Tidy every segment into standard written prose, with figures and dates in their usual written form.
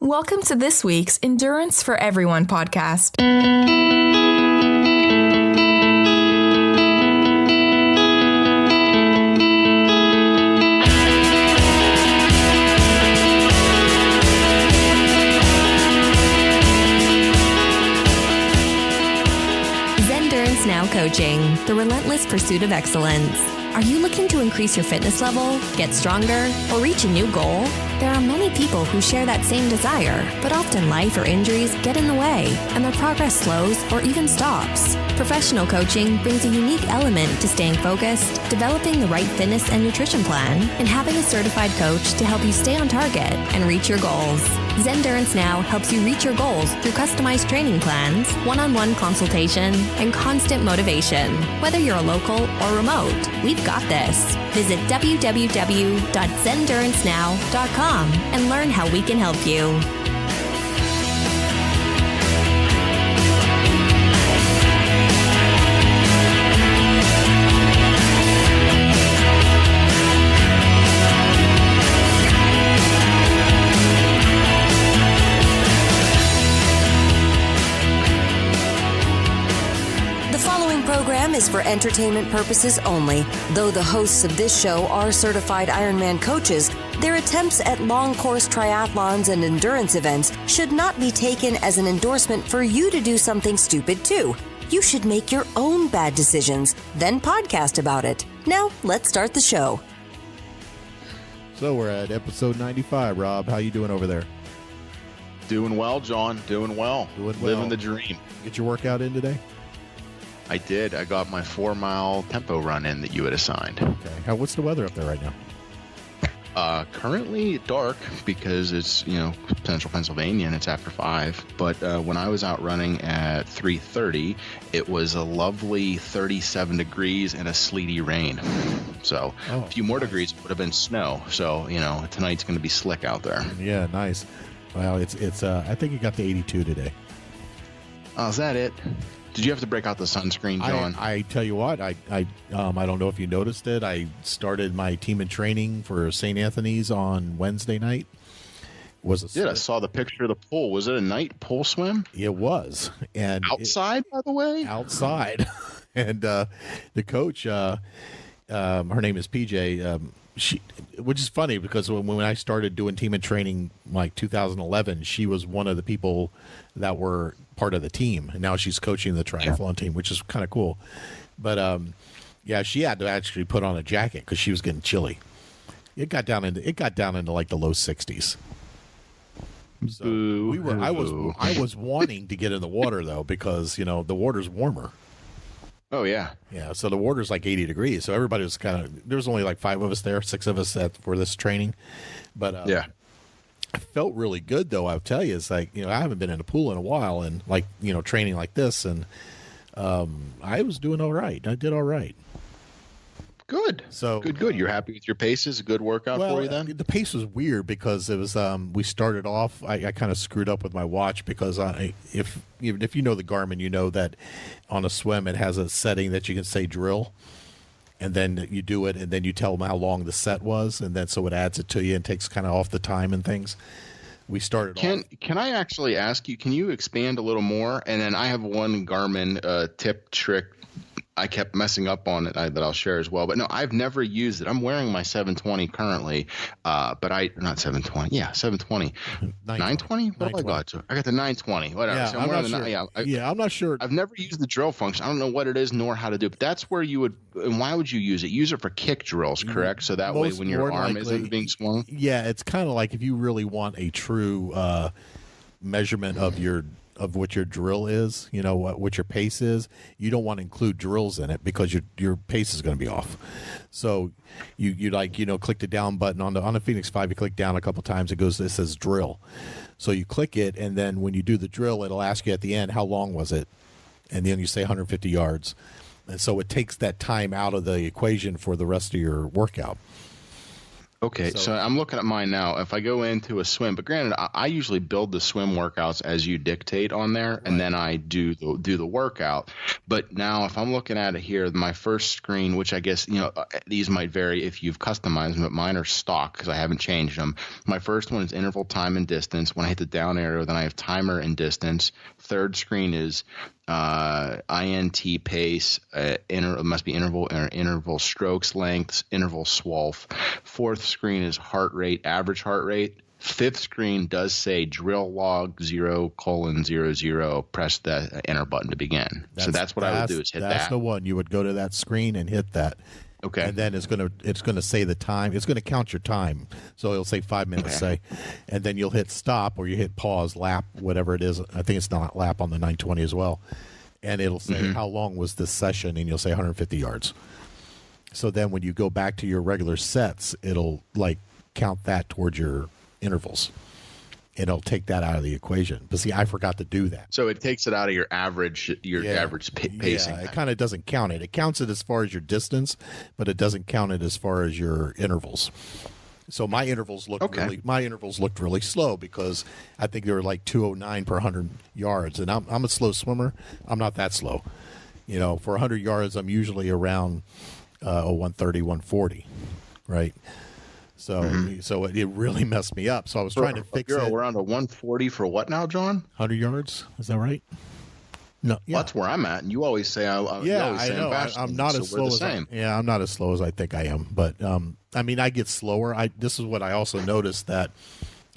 Welcome to this week's Endurance for Everyone podcast. Endurance Now Coaching, the relentless pursuit of excellence. Are you looking to increase your fitness level, get stronger, or reach a new goal? There are many people who share that same desire, but often life or injuries get in the way, and their progress slows or even stops. Professional coaching brings a unique element to staying focused, developing the right fitness and nutrition plan, and having a certified coach to help you stay on target and reach your goals. Zendurance Now helps you reach your goals through customized training plans, one-on-one consultation, and constant motivation. Whether you're a local or remote, we've got this. Visit www.zendurancenow.com and learn how we can help you. Program is for entertainment purposes only. Though the hosts of this show are certified Ironman coaches, their attempts at long-course triathlons and endurance events should not be taken as an endorsement for you to do something stupid too. You should make your own bad decisions, then podcast about it. Now, let's start the show. So we're at episode 95. Rob, how you doing over there? Doing well, John. Doing well. Living the dream. Get your workout in today? I did. I got my 4-mile tempo run in that you had assigned. Okay. What's the weather up there right now? Currently dark because it's, central Pennsylvania and it's after 5. But when I was out running at 3:30, it was a lovely 37 degrees and a sleety rain. So a few more degrees would have been snow. So, tonight's going to be slick out there. Yeah, nice. Well, it's I think it got to 82 today. Oh, is that it? Did you have to break out the sunscreen, John? I tell you what, I don't know if you noticed it. I started my team in training for St. Anthony's on Wednesday night. I saw the picture of the pool. Was it a night pool swim? It was. And outside, by the way? Outside. And the coach, her name is PJ, which is funny because when I started doing team in training like 2011, she was one of the people that were part of the team, and now she's coaching the triathlon team, which is kind of cool. But she had to actually put on a jacket because she was getting chilly. It got down into like the low 60s. So I was wanting to get in the water though because the water's warmer. Oh yeah. Yeah. So the water's like 80 degrees. So everybody was there was only like 5 of us there, 6 of us for this training. But it felt really good though. I'll tell you, it's like, I haven't been in a pool in a while and like, training like this. And I was doing all right. I did all right. Good. So good. You're happy with your paces? A good workout for you then? The pace was weird because it was, we started off, I kind of screwed up with my watch because if you know the Garmin, you know that on a swim, it has a setting that you can say drill. And then you do it, and then you tell them how long the set was, and then so it adds it to you and takes kind of off the time and things. We started. Can I actually ask you? Can you expand a little more? And then I have one Garmin tip trick I kept messing up on it that I'll share as well. But no, I've never used it. I'm wearing my 720 currently, but not 720. Yeah, 720. 920? What have I got? I got the 920. Whatever. Yeah, so I'm not sure. I'm not sure. I've never used the drill function. I don't know what it is nor how to do it. But that's where you would. And why would you use it? Use it for kick drills, correct? So that way when your arm isn't being swung. Yeah, it's kind of like if you really want a true measurement of what your drill is, what your pace is, you don't want to include drills in it because your pace is going to be off. So you click the down button on the Phoenix 5, you click down a couple times, it says drill. So you click it, and then when you do the drill, it'll ask you at the end, how long was it? And then you say 150 yards. And so it takes that time out of the equation for the rest of your workout. Okay, so I'm looking at mine now. If I go into a swim, but granted, I usually build the swim workouts as you dictate on there, right, and then I do the workout. But now, if I'm looking at it here, my first screen, which I guess these might vary if you've customized them, but mine are stock because I haven't changed them. My first one is interval, time, and distance. When I hit the down arrow, then I have timer and distance. Third screen is INT pace, it must be interval strokes lengths, interval swolf. Fourth screen is heart rate, average heart rate. Fifth screen does say drill log 0:00. Press the enter button to begin. So that's what I would do is hit that. That's the one. You would go to that screen and hit that. Okay. And then it's gonna say the time. It's gonna count your time. So it'll say 5 minutes, say, and then you'll hit stop or you hit pause, lap, whatever it is. I think it's not lap on the 920 as well. And it'll say how long was this session, and you'll say 150 yards. So then when you go back to your regular sets, it'll like count that towards your intervals. It'll take that out of the equation. But see, I forgot to do that. So it takes it out of your average pacing. Yeah, it kind of doesn't count it. It counts it as far as your distance, but it doesn't count it as far as your intervals. So my intervals looked really slow because I think they were like 209 per 100 yards, and I'm a slow swimmer. I'm not that slow. For 100 yards, I'm usually around 130, 140, right? So it really messed me up. So I was trying to fix it. You're around a 140 for what now, John? 100 yards. Is that right? No, yeah. Well, that's where I'm at. And you always say, I know. I'm not as slow as I'm not as slow as I think I am. But I mean, I get slower. This is what I also noticed, that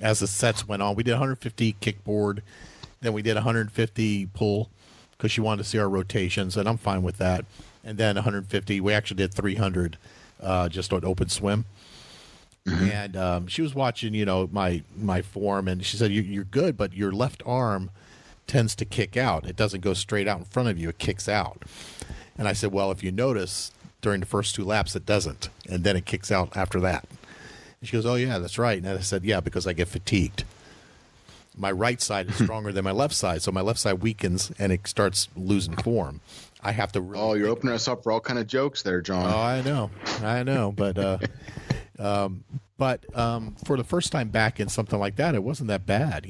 as the sets went on, we did 150 kickboard, then we did 150 pull because she wanted to see our rotations, and I'm fine with that. And then 150. We actually did 300 just on open swim. And she was watching, my form, and she said, "You're good, but your left arm tends to kick out. It doesn't go straight out in front of you. It kicks out." And I said, "Well, if you notice, during the first 2 laps, it doesn't, and then it kicks out after that." And she goes, "Oh yeah, that's right." And I said, "Yeah, because I get fatigued. My right side is stronger than my left side, so my left side weakens and it starts losing form. I have to really." Oh, you're opening us up for all kind of jokes there, John. Oh, I know, but. But for the first time back in something like that, it wasn't that bad,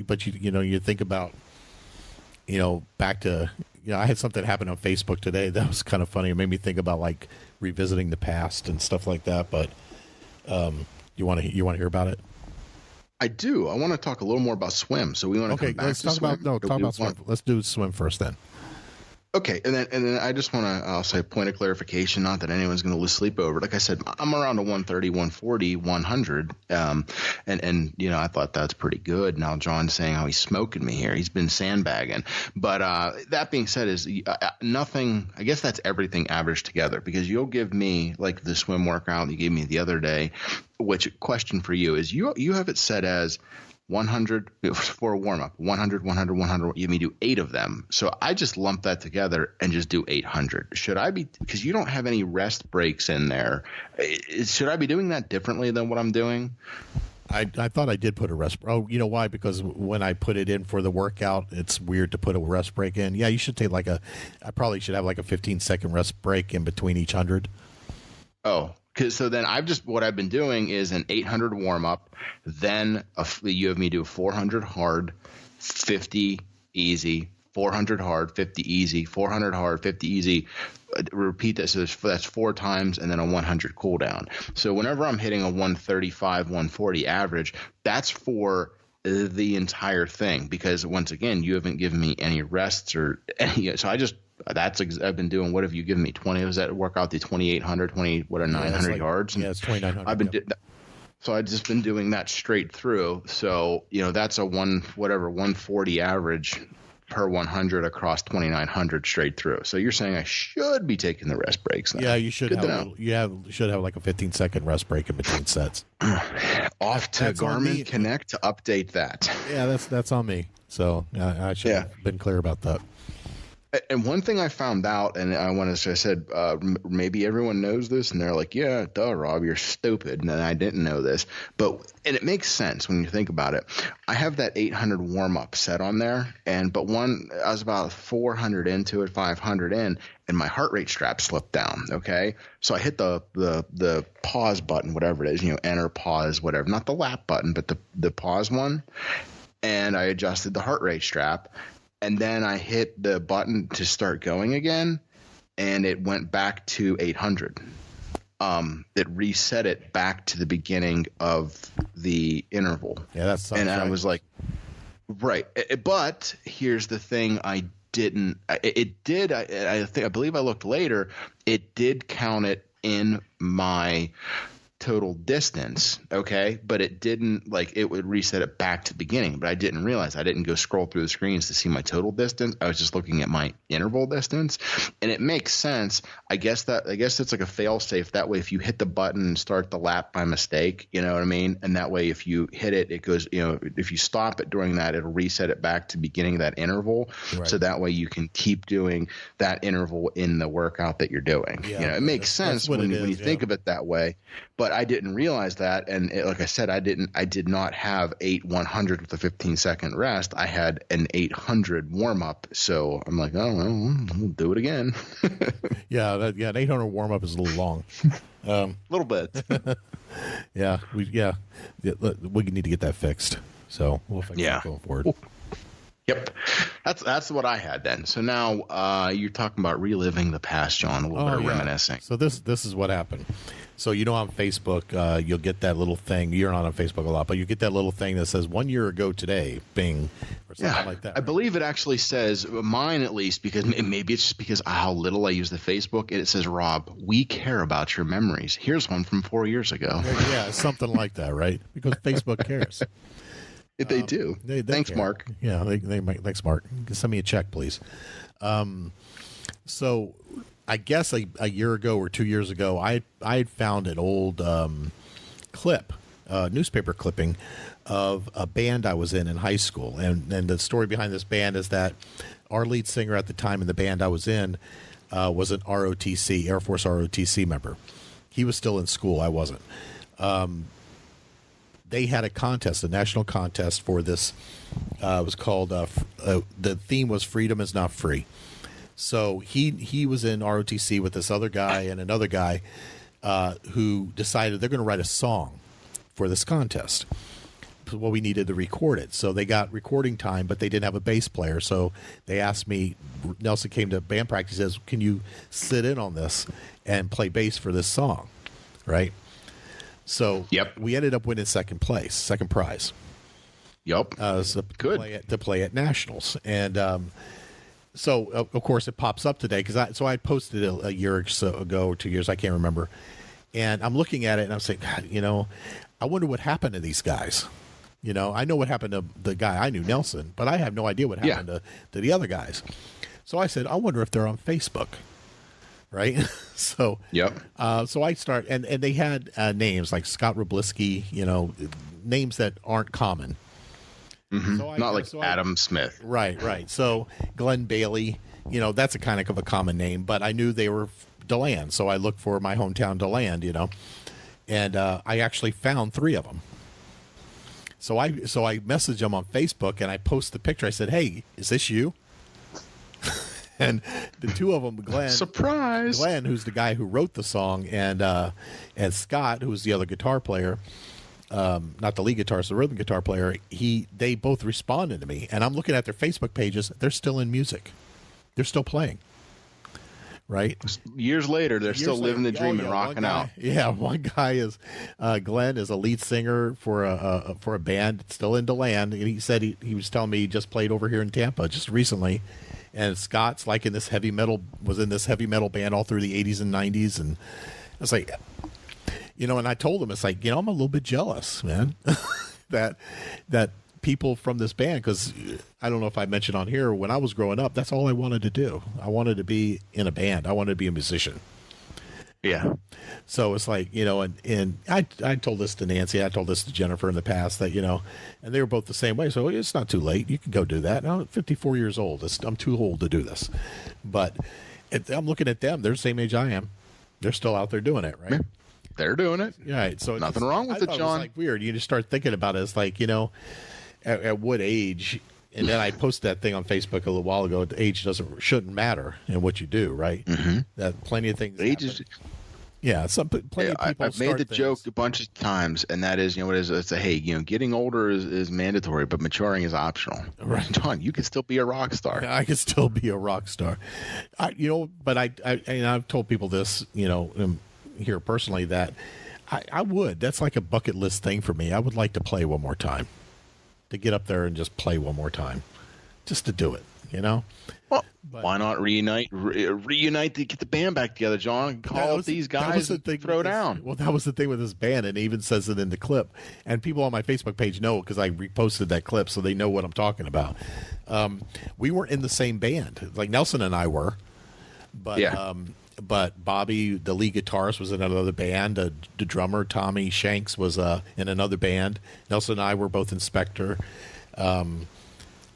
But you think about, back to, I had something happen on Facebook today that was kind of funny. It made me think about like revisiting the past and stuff like that. But you want to hear about it? I do. I want to talk a little more about swim. So we want to come back to swim. Talk about swim. Let's do swim first then. Okay, and then I just want to, I'll say, point of clarification, not that anyone's going to lose sleep over. Like I said, I'm around a 130, 140, 100, and I thought that's pretty good. Now John's saying how he's smoking me here. He's been sandbagging. But that being said, is nothing. I guess that's everything averaged together, because you'll give me like the swim workout you gave me the other day. Which, question for you is, you have it set as 100 for a warm-up, 100, 100, 100. You may do 8 of them. So I just lump that together and just do 800. Should I be, because you don't have any rest breaks in there, should I be doing that differently than what I'm doing? I thought I did put a rest. Oh, you know why? Because when I put it in for the workout, it's weird to put a rest break in. Yeah, you should take I probably should have like a 15-second rest break in between each 100. Oh, so then what I've been doing is an 800 warm up, then you have me do 400 hard, 50 easy, 400 hard, 50 easy, 400 hard, 50 easy. Repeat that. So that's 4 times, and then a 100 cool down. So whenever I'm hitting a 135, 140 average, that's for the entire thing, because once again, you haven't given me any rests or any. So I've been doing, what have you given me? 20? Was that work out the 2,800, 900 yards? Yeah, it's 2,900. So I've just been doing that straight through. So, that's a 140 average per 100 across 2,900 straight through. So you're saying I should be taking the rest breaks now. Yeah, you should should have like a 15-second rest break in between sets. Off to Garmin Connect to update that. Yeah, that's on me. So I should have been clear about that. And one thing I found out, and I said, maybe everyone knows this, and they're like, yeah, duh, Rob, you're stupid. And I didn't know this, and it makes sense when you think about it. I have that 800 warm up set on there, I was about 400 into it, 500 in, and my heart rate strap slipped down. Okay. So I hit the pause button, whatever it is, enter, pause, whatever, not the lap button, but the pause one. And I adjusted the heart rate strap. And then I hit the button to start going again, and it went back to 800. It reset it back to the beginning of the interval. Yeah, that's and I was like, right. But here's the thing: I didn't. It did. I believe I looked later. It did count it in my total distance, okay, but it didn't, like, it would reset it back to the beginning, but I didn't realize. I didn't go scroll through the screens to see my total distance. I was just looking at my interval distance, and it makes sense. I guess it's like a fail safe. That way, if you hit the button and start the lap by mistake, you know what I mean, and that way if you hit it, it goes, if you stop it during that, it'll reset it back to beginning of that interval. Right. So that way you can keep doing that interval in the workout that you're doing. Yeah, it makes sense when you think of it that way. But I didn't realize that, and like I said, I did not have 100 with a 15-second rest. I had an 800 warm up, so I'm like, oh well, we'll do it again. an 800 warm up is a little long, a little bit. we need to get that fixed. So we'll fix it going forward. Yep, that's what I had then. So now you're talking about reliving the past, John. A little bit of reminiscing. So this is what happened. So on Facebook, you'll get that little thing. You're not on Facebook a lot, but you get that little thing that says 1 year ago today, bing, or something like that. I believe it actually says, mine at least, because maybe it's just because of how little I use the Facebook, and it says, Rob, we care about your memories. Here's one from 4 years ago. Yeah, something like that, right? Because Facebook cares. They do. Thanks, care. Mark. Yeah, thanks, Mark. Send me a check, please. So I guess a year ago or 2 years ago, I had found an old clip, newspaper clipping of a band I was in high school. And the story behind this band is that our lead singer at the time in the band I was in was an ROTC, Air Force ROTC member. He was still in school. I wasn't. They had a contest, a national contest for this. It was called, the theme was Freedom is Not Free. So he was in ROTC with this other guy and another guy who decided they're going to write a song for this contest. Well, we needed to record it. So they got recording time, but they didn't have a bass player. So they asked me, Nelson came to band practice, says, can you sit in on this and play bass for this song? Right? So we ended up winning second prize. Yep. So good. To play at nationals. And so, of course, it pops up today because I posted it a year or so ago, or 2 years, I can't remember. And I'm looking at it and I'm saying, God, I wonder what happened to these guys. I know what happened to the guy I knew, Nelson, but I have no idea what happened to the other guys. So I said, I wonder if they're on Facebook. Right. So, so I start and they had names like Scott Roblisky, names that aren't common. Mm-hmm. So Not like Adam Smith. Right. So Glenn Bailey, that's a kind of a common name, but I knew they were DeLand. So I looked for my hometown DeLand, and I actually found 3 of them. So I messaged them on Facebook and I post the picture. I said, hey, is this you? And the 2 of them, Glenn, surprise! Glenn, who's the guy who wrote the song, and Scott, who's the other guitar player, not the lead guitarist, the rhythm guitar player. They both responded to me, and I'm looking at their Facebook pages. They're still in music. They're still playing. Right? Years later, they're still living the dream and rocking out. Yeah, one guy is Glenn is a lead singer for a band still in DeLand, and he said he was telling me he just played over here in Tampa just recently. And Scott's was in this heavy metal band all through the 80s and 90s. And I was like, and I told him, it's like, I'm a little bit jealous, man, that people from this band, because I don't know if I mentioned on here, when I was growing up, that's all I wanted to do. I wanted to be in a band. I wanted to be a musician. Yeah. So it's like, and I told this to Nancy, I told this to Jennifer in the past that, and they were both the same way. So it's not too late. You can go do that. I'm 54 years old. I'm too old to do this. But I'm looking at them. They're the same age I am. They're still out there doing it, right? Yeah, they're doing it. Yeah. Right. So nothing wrong with it, John. It was like weird. You just start thinking about it. It's like, at what age? And then I posted that thing on Facebook a little while ago. The age shouldn't matter in what you do, right? Mm-hmm. That plenty of things. Age is. Yeah, plenty of people. I've made the joke a bunch of times, and that is, it's hey, getting older is mandatory, but maturing is optional. Right, John, you can still be a rock star. I can still be a rock star. But I've told people this, here personally that I would. That's like a bucket list thing for me. I would like to play one more time, to get up there and just play one more time, just to do it. Well, why not reunite to get the band back together, John? Call up these guys and throw down. Well, that was the thing with this band, and it even says it in the clip. And people on my Facebook page know because I reposted that clip, so they know what I'm talking about. We weren't in the same band. Like Nelson and I were, but yeah. But Bobby, the lead guitarist, was in another band. The drummer, Tommy Shanks, was in another band. Nelson and I were both in Spectre.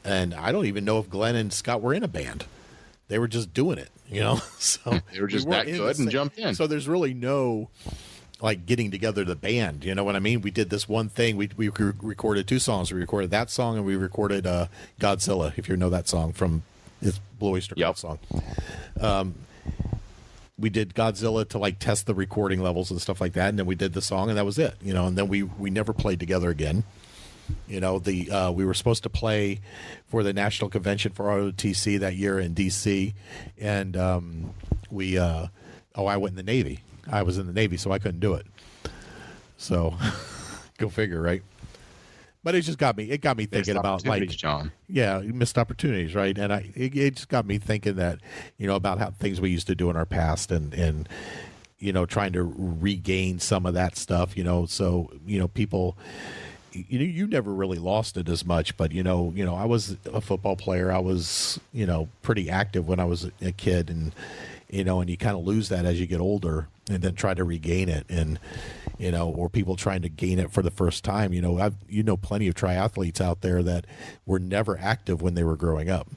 And I don't even know if Glenn and Scott were in a band. They were just doing it, So they were just that good and jumped in. So there's really no like getting together the band. You know what I mean? We did this one thing. We recorded 2 songs. We recorded that song and we recorded Godzilla, if you know that song from his Blue Oyster Cult song. We did Godzilla to like test the recording levels and stuff like that, and then we did the song, and that was it. And then we never played together again. We were supposed to play for the National Convention for ROTC that year in D.C., and I went in the Navy. I was in the Navy, so I couldn't do it. So, go figure, right? But it just got me. It got me thinking about John. Yeah, missed opportunities, right? And it just got me thinking that about how things we used to do in our past, and trying to regain some of that stuff. So people. You never really lost it as much, but I was a football player. I was pretty active when I was a kid, and and you kind of lose that as you get older, and then try to regain it, and or people trying to gain it for the first time. I've plenty of triathletes out there that were never active when they were growing up,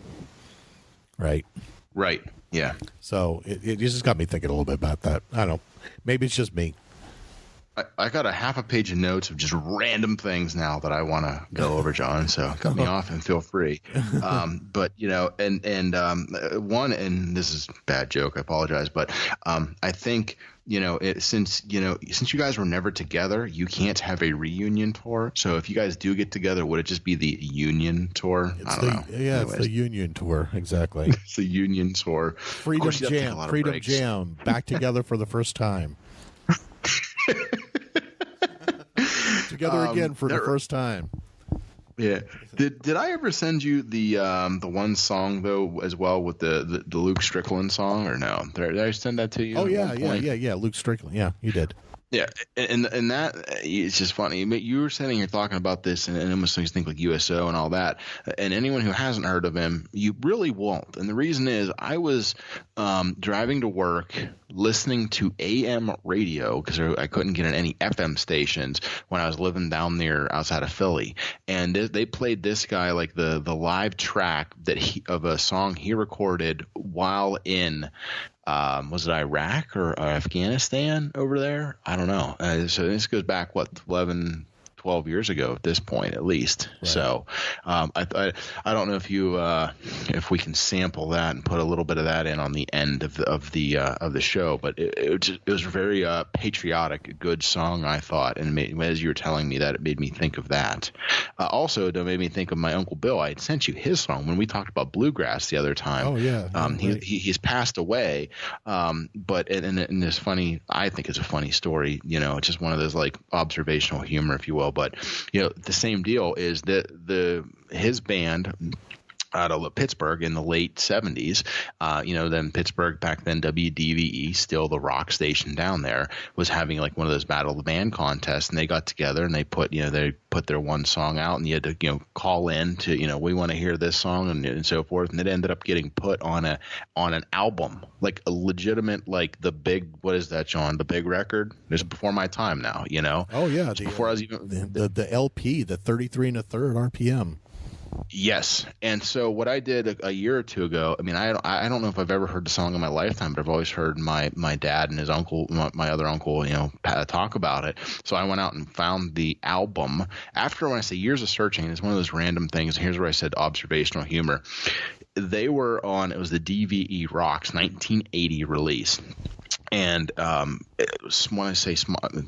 right? Right. Yeah. So it just got me thinking a little bit about that. I don't know. Maybe it's just me. I got a half a page of notes of just random things now that I want to go over, John. So cut me off and feel free. But one, and this is a bad joke, I apologize, but I think since you guys were never together, you can't have a reunion tour. So if you guys do get together, would it just be the union tour? I don't know. Yeah, anyways. It's the union tour, exactly. It's the union tour. Freedom Jam, back together for the first time. Together again for the first time. Yeah. Did I ever send you the one song though as well with the Luke Strickland song or no? Did I send that to you? Oh yeah. Luke Strickland. Yeah, you did. Yeah, and that it's just funny. You were sitting here talking about this, and it almost makes you think like USO and all that. And anyone who hasn't heard of him, you really won't. And the reason is, I was driving to work, listening to AM radio because I couldn't get in any FM stations when I was living down there outside of Philly. And they played this guy like the live track of a song he recorded while in. Was it Iraq or Afghanistan over there? I don't know. So this goes back, 12 years ago at this point, at least. Right. So I don't know if we can sample that and put a little bit of that in on the end of the show, but it was a very patriotic, good song, I thought. And as you were telling me that, it made me think of that. Also, it made me think of my Uncle Bill. I had sent you his song when we talked about bluegrass the other time. Oh yeah. Right. He's passed away. But and it's funny. I think it's a funny story. It's just one of those like observational humor, if you will. But the same deal is that his band out of Pittsburgh in the late 70s. Then Pittsburgh back then, WDVE, still the rock station down there, was having like one of those battle of the band contests, and they got together and they put their one song out, and you had to call in to we want to hear this song and so forth, and it ended up getting put on an album, like a legitimate, like the big, what is that, John? The big record. This is before my time now. Oh yeah, before I was even the LP, the 33 1/3 RPM. Yes. And so what I did a year or two ago, I mean, I don't know if I've ever heard the song in my lifetime, but I've always heard my dad and his uncle, my other uncle, talk about it. So I went out and found the album. After, when I say years of searching, it's one of those random things. Here's where I said observational humor. They were on, it was the DVE Rocks 1980 release. And when I say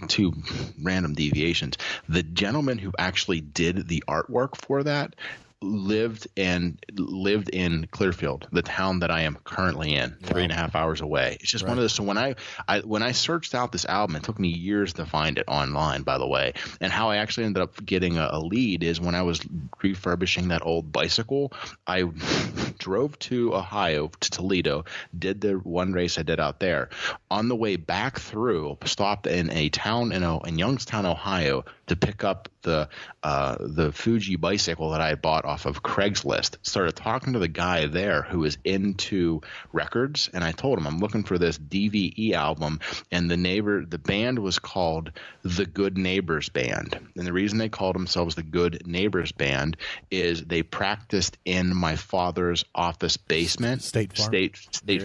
two random deviations, the gentleman who actually did the artwork for that lived in Clearfield, the town that I am currently in, 3.5 hours away. It's just one of those. So when I searched out this album, it took me years to find it online, by the way. And how I actually ended up getting a lead is when I was refurbishing that old bicycle, I drove to Ohio, to Toledo, did the one race I did out there. On the way back through, stopped in a town in Youngstown, Ohio, to pick up the Fuji bicycle that I had bought off of Craigslist. Started talking to the guy there who is into records, and I told him I'm looking for this DVE album, and the band was called the Good Neighbors Band. And the reason they called themselves the Good Neighbors Band is they practiced in my father's office basement, State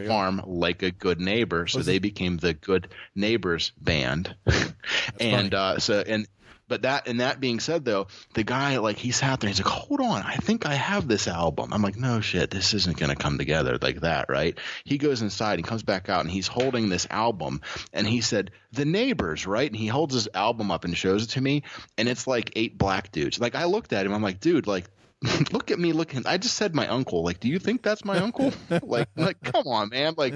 Farm, like a good neighbor, so they became the Good Neighbors Band. But that being said, though, the guy, like, he sat there, he's like, hold on, I think I have this album. I'm like, no shit, this isn't going to come together like that, right? He goes inside, he comes back out, and he's holding this album, and he said, The Neighbors, right? And he holds his album up and shows it to me, and it's like 8 black dudes. Like, I looked at him, I'm like, dude, like, look at me looking. I just said my uncle. Like, do you think that's my uncle? like, come on, man. Like,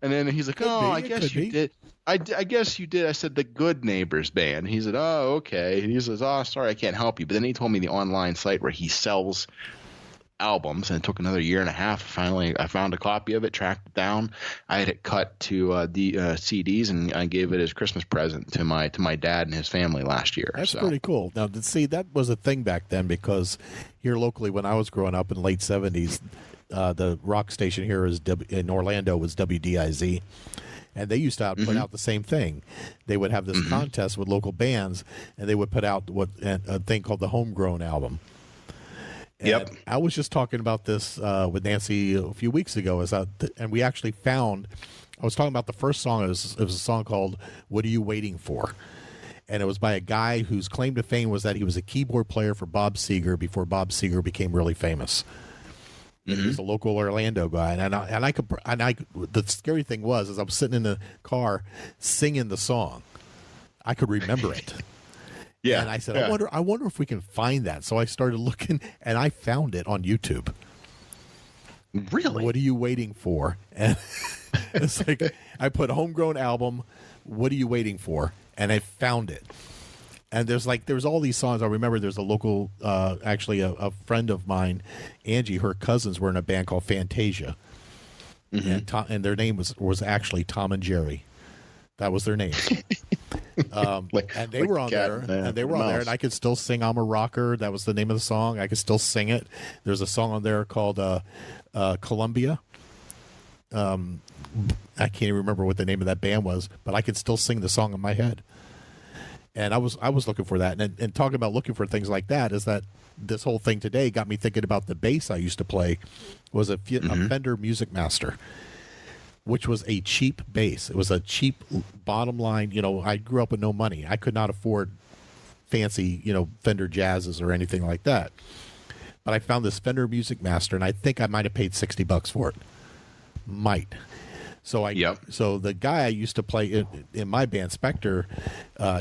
and then he's like, I guess you did. I guess you did. I said the Good Neighbors Band. He said, oh, okay. And he says, oh, sorry, I can't help you. But then he told me the online site where he sells albums, and it took another 1.5 years. Finally, I found a copy of it, tracked it down. I had it cut to the CDs, and I gave it as Christmas present to my dad and his family last year. That's pretty cool. Now, see, that was a thing back then, because here locally, when I was growing up in the late 70s, the rock station here in Orlando was WDIZ. And they used to put out the same thing. They would have this contest with local bands, and they would put out a thing called the Homegrown album. And I was just talking about this with Nancy a few weeks ago, and we actually found. I was talking about the first song. It was a song called "What Are You Waiting For," and it was by a guy whose claim to fame was that he was a keyboard player for Bob Seger before Bob Seger became really famous. He's a local Orlando guy, and the scary thing was, as I was sitting in the car singing the song, I could remember it. And I said, I wonder if we can find that. So I started looking, and I found it on YouTube. Really? What are you waiting for? And it's like, I put Homegrown album, what are you waiting for? And I found it. And there's all these songs. I remember there's a local, actually a friend of mine, Angie, her cousins were in a band called Fantasia. And their name was actually Tom and Jerry. That was their name. And they were on there, and I could still sing "I'm a Rocker." That was the name of the song. I could still sing it. There's a song on there called Columbia. I can't even remember what the name of that band was, but I could still sing the song in my head. And I was looking for that, and talking about looking for things like that is that this whole thing today got me thinking about the bass I used to play was a Fender Music Master, which was a cheap bass. It was a cheap bottom line. I grew up with no money. I could not afford fancy, Fender Jazzes or anything like that. But I found this Fender Music Master, and I think I might have paid $60 for it. Might. So So the guy I used to play in my band, Spectre,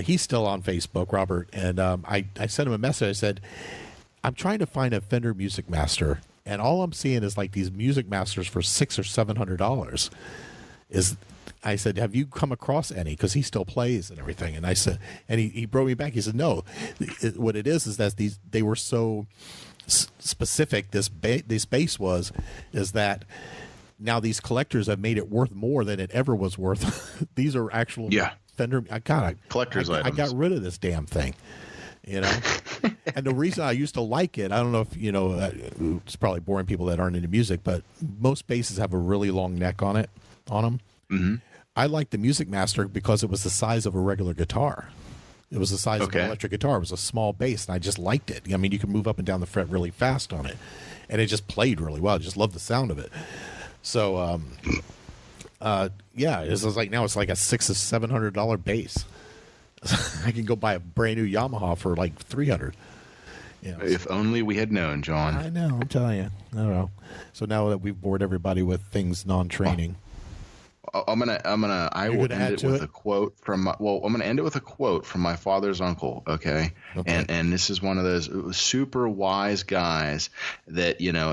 he's still on Facebook, Robert, and I sent him a message. I said, I'm trying to find a Fender Music Master, and all I'm seeing is like these Music Masters for $600 or $700. I said, have you come across any? Because he still plays and everything. And I said, and he brought me back. He said, no. What it is that they were so specific this bass was, is that now these collectors have made it worth more than it ever was worth. These are actual Fender. Collector's items. I got rid of this damn thing. You know, and the reason I used to like it, I don't know if you know, it's probably boring people that aren't into music, but most basses have a really long neck on them. Mm-hmm. I liked the Music Master because it was the size of a regular guitar. It was the size of an electric guitar. It was a small bass, and I just liked it. I mean, you could move up and down the fret really fast on it, and it just played really well. I just loved the sound of it. So, it was like now it's like a $600 or $700 bass. I can go buy a brand new Yamaha for like $300. You know, if only we had known, John. I know. I'm telling you. I don't know. So now that we've bored everybody with things non-training. I'm gonna I will end it with a quote from I'm gonna end it with a quote from my father's uncle. Okay. And this is one of those super wise guys that, you know,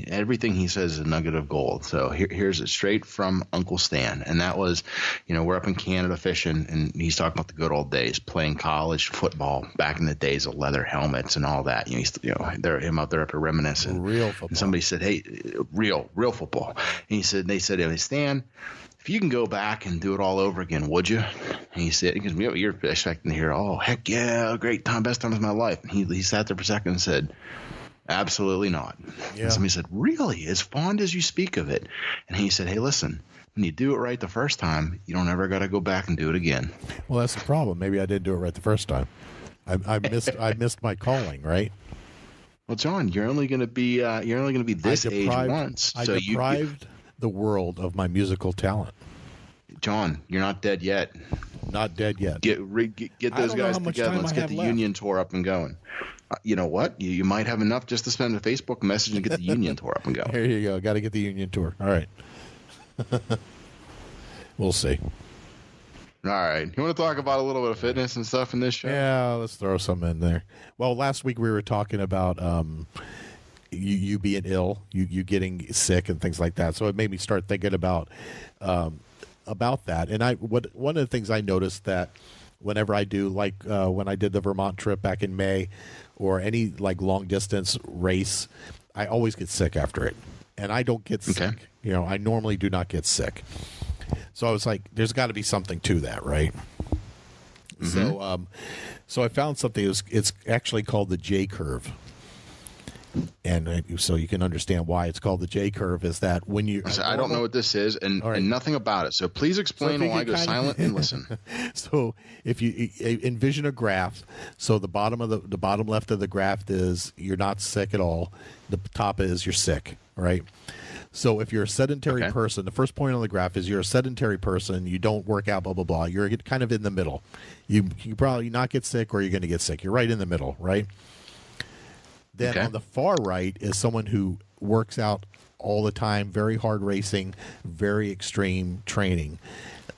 everything he says is a nugget of gold. So here's it straight from Uncle Stan. And that was, you know, we're up in Canada fishing, and he's talking about the good old days, playing college football back in the days of leather helmets and all that. You know, they're him out there up to reminiscing. Real football. And somebody said, hey, real football. And they said, hey, Stan, if you can go back and do it all over again, would you? And he said, because you're expecting to hear, oh, heck yeah, great time, best time of my life. And he sat there for a second and said, absolutely not. Yeah. And somebody said, really? As fond as you speak of it? And he said, hey, listen, when you do it right the first time, you don't ever got to go back and do it again. Well, that's the problem. Maybe I didn't do it right the first time. I missed my calling, right? Well, John, you're only going to be this age once. I deprived the world of my musical talent. John, you're not dead yet. Not dead yet. Get those guys together. Let's get the union tour up and going. You know what? You might have enough just to send a Facebook message and get the union tour up and going. There you go. Got to get the union tour. All right. We'll see. All right. You want to talk about a little bit of fitness and stuff in this show? Yeah, let's throw some in there. Well, last week we were talking about you being ill, you getting sick and things like that. So it made me start thinking about that. And one of the things I noticed that whenever I do, like when I did the Vermont trip back in May, or any like long distance race, I always get sick after it, and I don't get sick. You know, I normally do not get sick. So I was like, there's got to be something to that, right? Mm-hmm. So I found something. It's actually called the J curve. And so you can understand why it's called the J curve, is that when you I don't know what this is and nothing about it. So please explain while I go silent and listen. So if you envision a graph, so the bottom left of the graph is you're not sick at all. The top is you're sick, right? So if you're a sedentary person, the first point on the graph is you're a sedentary person, you don't work out, blah, blah, blah. You're kind of in the middle. You probably not get sick, or you're going to get sick. You're right in the middle, right? Then on the far right is someone who works out all the time, very hard racing, very extreme training.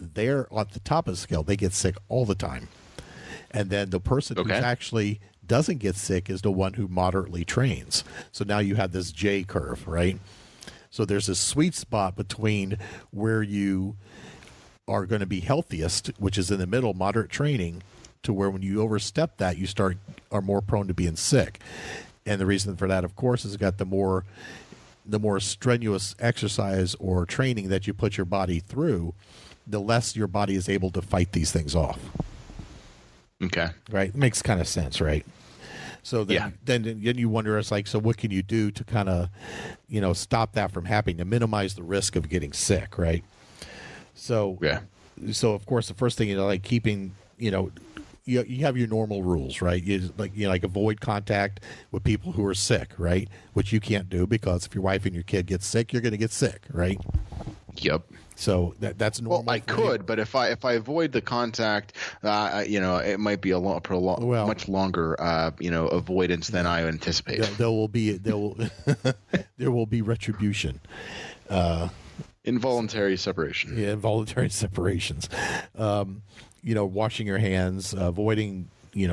They're at the top of the scale. They get sick all the time. And then the person who actually doesn't get sick is the one who moderately trains. So now you have this J curve, right? So there's a sweet spot between where you are going to be healthiest, which is in the middle, moderate training, to where when you overstep that, you are more prone to being sick. And the reason for that, of course, is the more strenuous exercise or training that you put your body through, the less your body is able to fight these things off. Okay. Right? It makes kind of sense, right? So then you wonder, it's like, so what can you do to kind of, stop that from happening, to minimize the risk of getting sick, right? So, so of course, the first thing, like keeping, you have your normal rules, right? You like avoid contact with people who are sick, right? Which you can't do, because if your wife and your kid get sick, you're going to get sick, right? Yep. So that's normal. Well, I could, but if I avoid the contact, it might be much longer, avoidance than I anticipate. There will be retribution. Involuntary separation. Yeah, involuntary separations. Washing your hands, avoiding,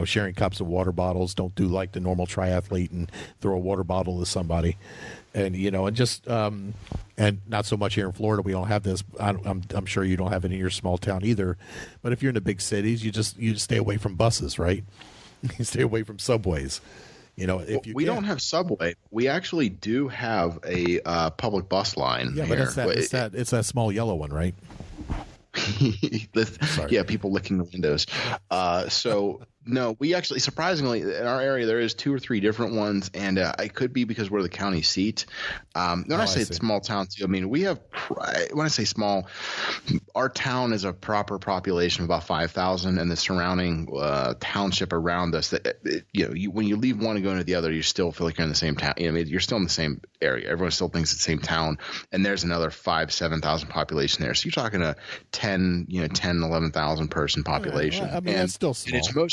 sharing cups of water bottles. Don't do like the normal triathlete and throw a water bottle to somebody. And, and just, and not so much here in Florida, we don't have this. I'm sure you don't have it in your small town either. But if you're in the big cities, you just stay away from buses, right? You stay away from subways. If we don't have subway, we actually do have a public bus line. Yeah, here. but it's that small yellow one, right? Yeah, people licking the windows. So no, we actually, surprisingly, in our area there is 2 or 3 different ones, and it could be because we're the county seat. When I say small town too, I mean we have. When I say small, our town is a proper population of about 5,000, and the surrounding township around us. When you leave one and go into the other, you still feel like you're in the same town. You're still in the same area. Everyone still thinks it's the same town, and there's another 7,000 population there. So you're talking a 11,000 person population. Yeah, I mean, that's still small.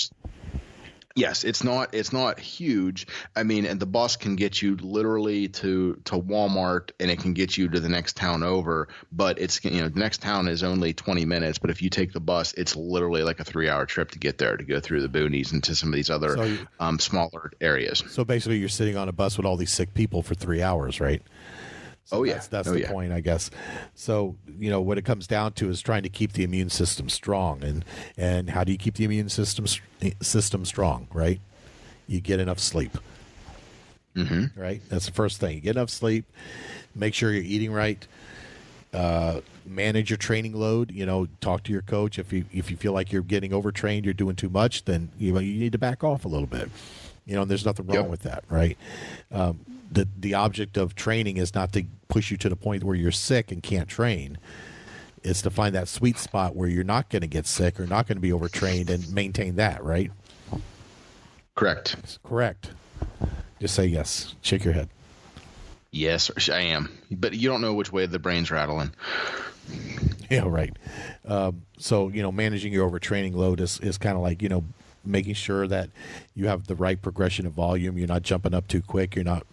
Yes, it's not huge. I mean, and the bus can get you literally to Walmart, and it can get you to the next town over. But it's the next town is only 20 minutes. But if you take the bus, it's literally like a 3-hour trip to get there, to go through the boonies and to some of these other smaller areas. So basically, you're sitting on a bus with all these sick people for 3 hours, right? So that's the point, I guess. So, what it comes down to is trying to keep the immune system strong. And how do you keep the immune system strong, right? You get enough sleep. Mm-hmm. Right? That's the first thing. You get enough sleep. Make sure you're eating right. Manage your training load. Talk to your coach. If you feel like you're getting overtrained, you're doing too much, then you need to back off a little bit. And there's nothing wrong with that, right? The object of training is not to push you to the point where you're sick and can't train. It's to find that sweet spot where you're not going to get sick or not going to be overtrained and maintain that, right? Correct. Just say yes. Shake your head. Yes, I am. But you don't know which way the brain's rattling. Yeah, right. So, managing your overtraining load is kind of like, making sure that you have the right progression of volume. You're not jumping up too quick. You're not,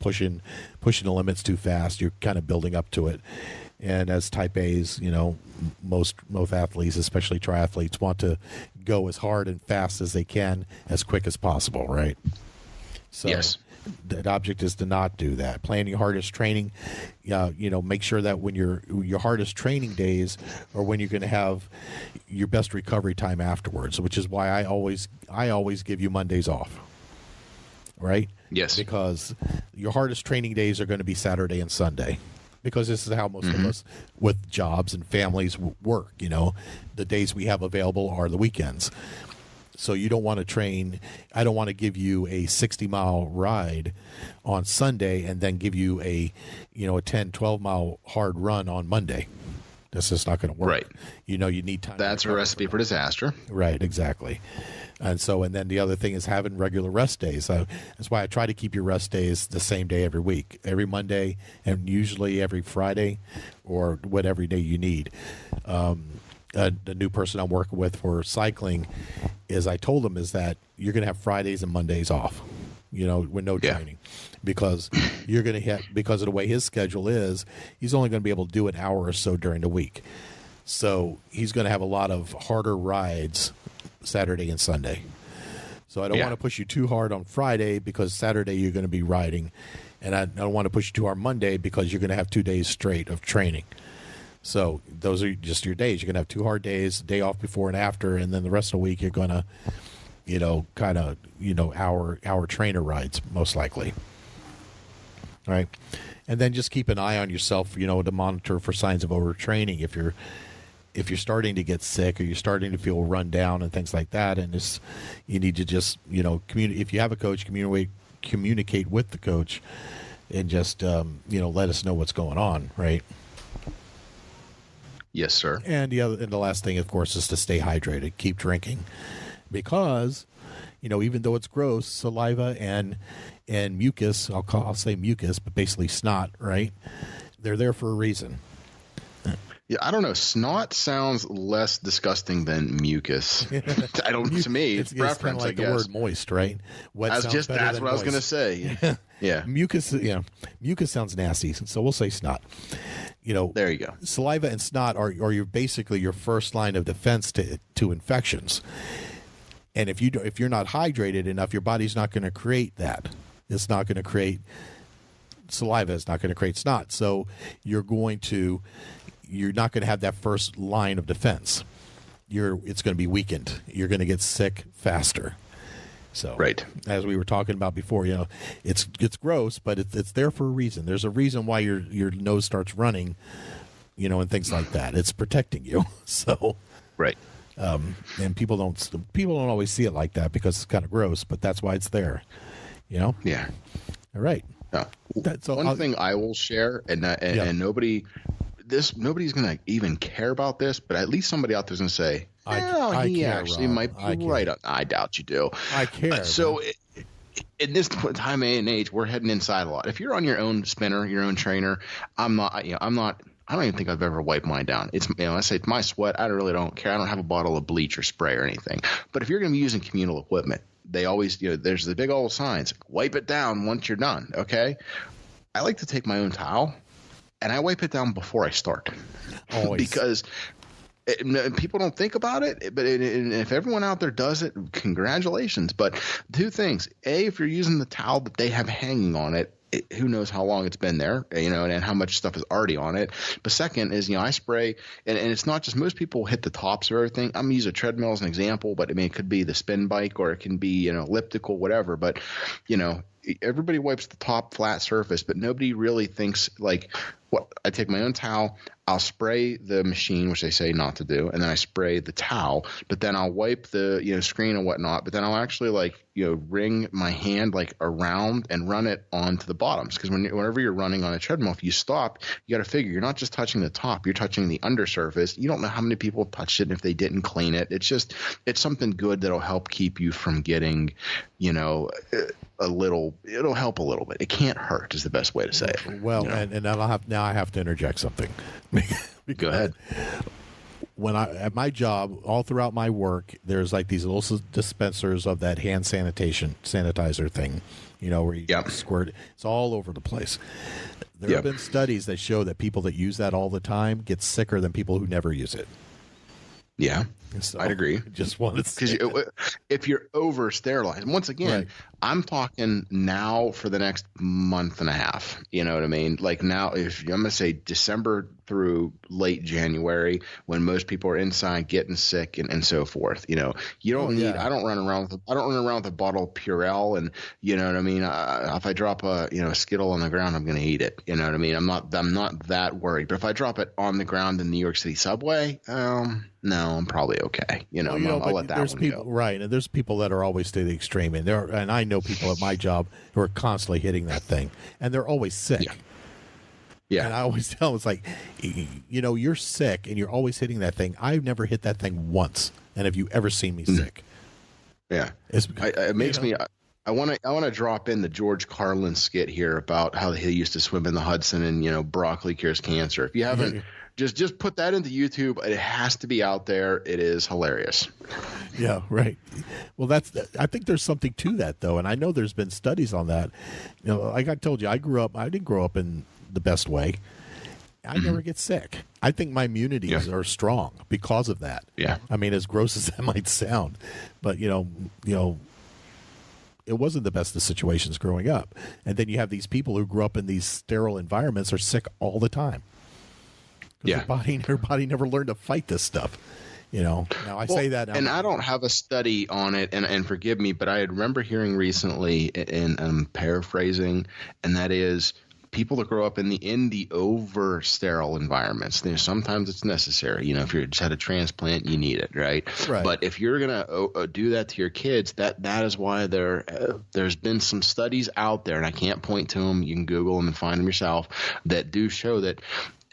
pushing the limits too fast. You're kind of building up to it. And as type A's, most athletes, especially triathletes, want to go as hard and fast as they can, as quick as possible, right? So yes. The object is to not do that. Plan your hardest training. Make sure that when your hardest training days are when you're going to have your best recovery time afterwards, which is why I always give you Mondays off. Right? Yes. Because your hardest training days are going to be Saturday and Sunday. Because this is how most of us with jobs and families work. The days we have available are the weekends. So you don't want to train. I don't want to give you a 60-mile ride on Sunday and then give you a 10, 12-mile hard run on Monday. That's just not going to work. Right. You need time. That's a recipe for disaster. Right, exactly. And then the other thing is having regular rest days. So that's why I try to keep your rest days the same day every week, every Monday, and usually every Friday, or whatever day you need. The new person I'm working with for cycling I told him is that you're going to have Fridays and Mondays off, with no training, because you're going to because of the way his schedule is, he's only going to be able to do an hour or so during the week. So he's going to have a lot of harder rides Saturday and Sunday. So I don't want to push you too hard on Friday, because Saturday you're going to be riding, and I don't want to push you too hard Monday, because you're going to have 2 days straight of training. So those are just your days. You're going to have 2 hard days, day off before and after, and then the rest of the week you're going to, hour trainer rides, most likely. All right. And then just keep an eye on yourself, to monitor for signs of overtraining. If you're starting to get sick, or you're starting to feel run down and things like that, and you need to just, if you have a coach, communicate with the coach, and just, let us know what's going on, right? Yes, sir. And the last thing, of course, is to stay hydrated. Keep drinking, because, even though it's gross, saliva and mucus, I'll say mucus, but basically snot, right? They're there for a reason. Yeah, I don't know. Snot sounds less disgusting than mucus. To me, it's preference. It's kind of like the word moist, right? That's what I was going to say. Yeah. Mucus sounds nasty, so we'll say snot. There you go. Saliva and snot are basically your first line of defense to infections. And if you're not hydrated enough, your body's not going to create that. It's not going to create saliva. It's not going to create snot. So you're not going to have that first line of defense. It's going to be weakened. You're going to get sick faster. So, right, as we were talking about before, it's gross, but it's there for a reason. There's a reason why your nose starts running, and things like that. It's protecting you. So, right. And people don't always see it like that because it's kind of gross, but that's why it's there. Yeah. All right. One thing I will share, and nobody's going to even care about this, but at least somebody out there's going to say, he care, actually Rob. might be right. I doubt you do. I care. In this time and age, we're heading inside a lot. If you're on your own spinner, your own trainer, I'm not. I don't even think I've ever wiped mine down. It's I say it's my sweat. I really don't care. I don't have a bottle of bleach or spray or anything. But if you're going to be using communal equipment, they always there's the big old signs. Wipe it down once you're done. Okay. I like to take my own towel and I wipe it down before I start. Always. Because people don't think about it, but if everyone out there does it, congratulations. But two things: A, if you're using the towel that they have hanging on it, who knows how long it's been there, and how much stuff is already on it. But second is, I spray, and it's not just, most people hit the tops of everything. I'm going to use a treadmill as an example, but it could be the spin bike or it can be, elliptical, whatever. But, everybody wipes the top flat surface, but nobody really thinks like, what, I take my own towel, I'll spray the machine, which they say not to do, and then I spray the towel, but then I'll wipe the screen and whatnot, but then I'll actually wring my hand around and run it onto the bottoms, because whenever you're running on a treadmill, if you stop, you got to figure you're not just touching the top, you're touching the undersurface. You don't know how many people touched it and if they didn't clean it. It's something good that'll help keep you from getting it'll help a little bit. It can't hurt is the best way to say it. Well, and I have to interject something. Go ahead. When at my job, all throughout my work, there's these little dispensers of that hand sanitizer thing, where you squirt. It's all over the place. There have been studies that show that people that use that all the time get sicker than people who never use it. Yeah, so, I'd agree. Just wanted to say if you're over sterilized, once again, right. I'm talking now for the next month and a half. You know what I mean? Now, if I'm going to say December through late January, when most people are inside getting sick and so forth. You don't need. I don't run around with a bottle of Purell, and you know what I mean. If I drop a Skittle on the ground, I'm going to eat it. You know what I mean? I'm not that worried. But if I drop it on the ground in New York City subway, no, I'm probably okay. I'll let that one go. Right, and there's people that are always to the extreme, and I know people at my job who are constantly hitting that thing, and they're always sick. Yeah. And I always tell them, it's like, you're sick and you're always hitting that thing. I've never hit that thing once. And have you ever seen me sick? Yeah. It makes me – I want to drop in the George Carlin skit here about how he used to swim in the Hudson and, broccoli cures cancer. If you haven't – just put that into YouTube. It has to be out there. It is hilarious. Yeah, right. Well, I think there's something to that, though. And I know there's been studies on that. Like I told you, I didn't grow up in the best way. I never get sick. I think my immunities are strong because of that. Yeah. I mean, as gross as that might sound, but it wasn't the best of situations growing up. And then you have these people who grew up in these sterile environments are sick all the time. Yeah. Their body never learned to fight this stuff. Now I say that. And I don't have a study on it, and forgive me, but I remember hearing recently, and I'm paraphrasing, and that is, people that grow up in the over sterile environments, sometimes it's necessary. If you just had a transplant, you need it, right? But if you're gonna do that to your kids, that is why there's been some studies out there, and I can't point to them. You can Google them and find them yourself, that do show that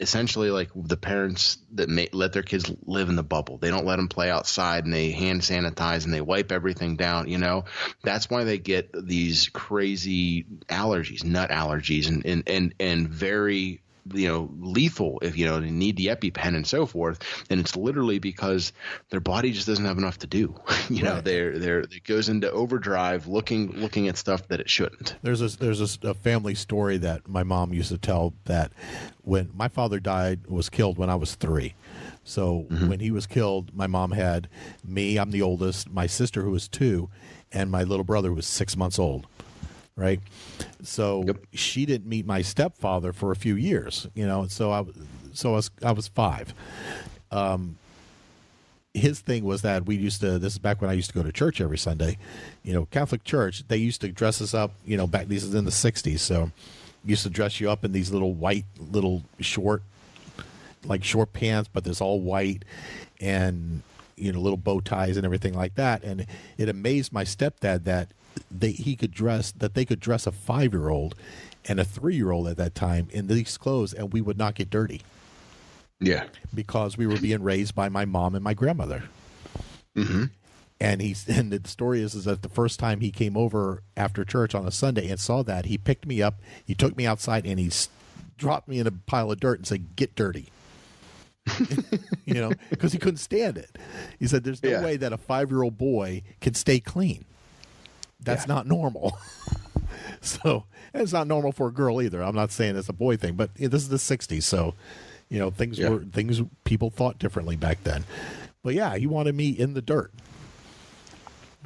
essentially, the parents that let their kids live in the bubble, they don't let them play outside, and they hand sanitize and they wipe everything down. That's why they get these crazy allergies, nut allergies, and very lethal if they need the EpiPen and so forth. And it's literally because their body just doesn't have enough to do. It goes into overdrive looking at stuff that it shouldn't. There's a family story that my mom used to tell, that when my father was killed when I was 3. So when he was killed, my mom had me, I'm the oldest, my sister who was 2, and my little brother who was 6 months old. Right. So she didn't meet my stepfather for a few years, so I was 5. his thing was that this is back when I used to go to church every Sunday, Catholic church, they used to dress us up, back, this is in the 60s. So used to dress you up in these little white, short pants, but there's all white and, little bow ties and everything like that. And it amazed my stepdad that they could dress a 5-year-old and a 3-year-old at that time in these clothes, and we would not get dirty. Yeah. Because we were being raised by my mom and my grandmother. Mm-hmm. And the story is that the first time he came over after church on a Sunday and saw that, he picked me up, he took me outside, and he dropped me in a pile of dirt and said, "Get dirty." Because he couldn't stand it. He said, "There's no way that a 5-year-old boy can stay clean. That's not normal." So, and it's not normal for a girl either. I'm not saying it's a boy thing, but this is the 60s, so people thought differently back then. But yeah, he wanted me in the dirt.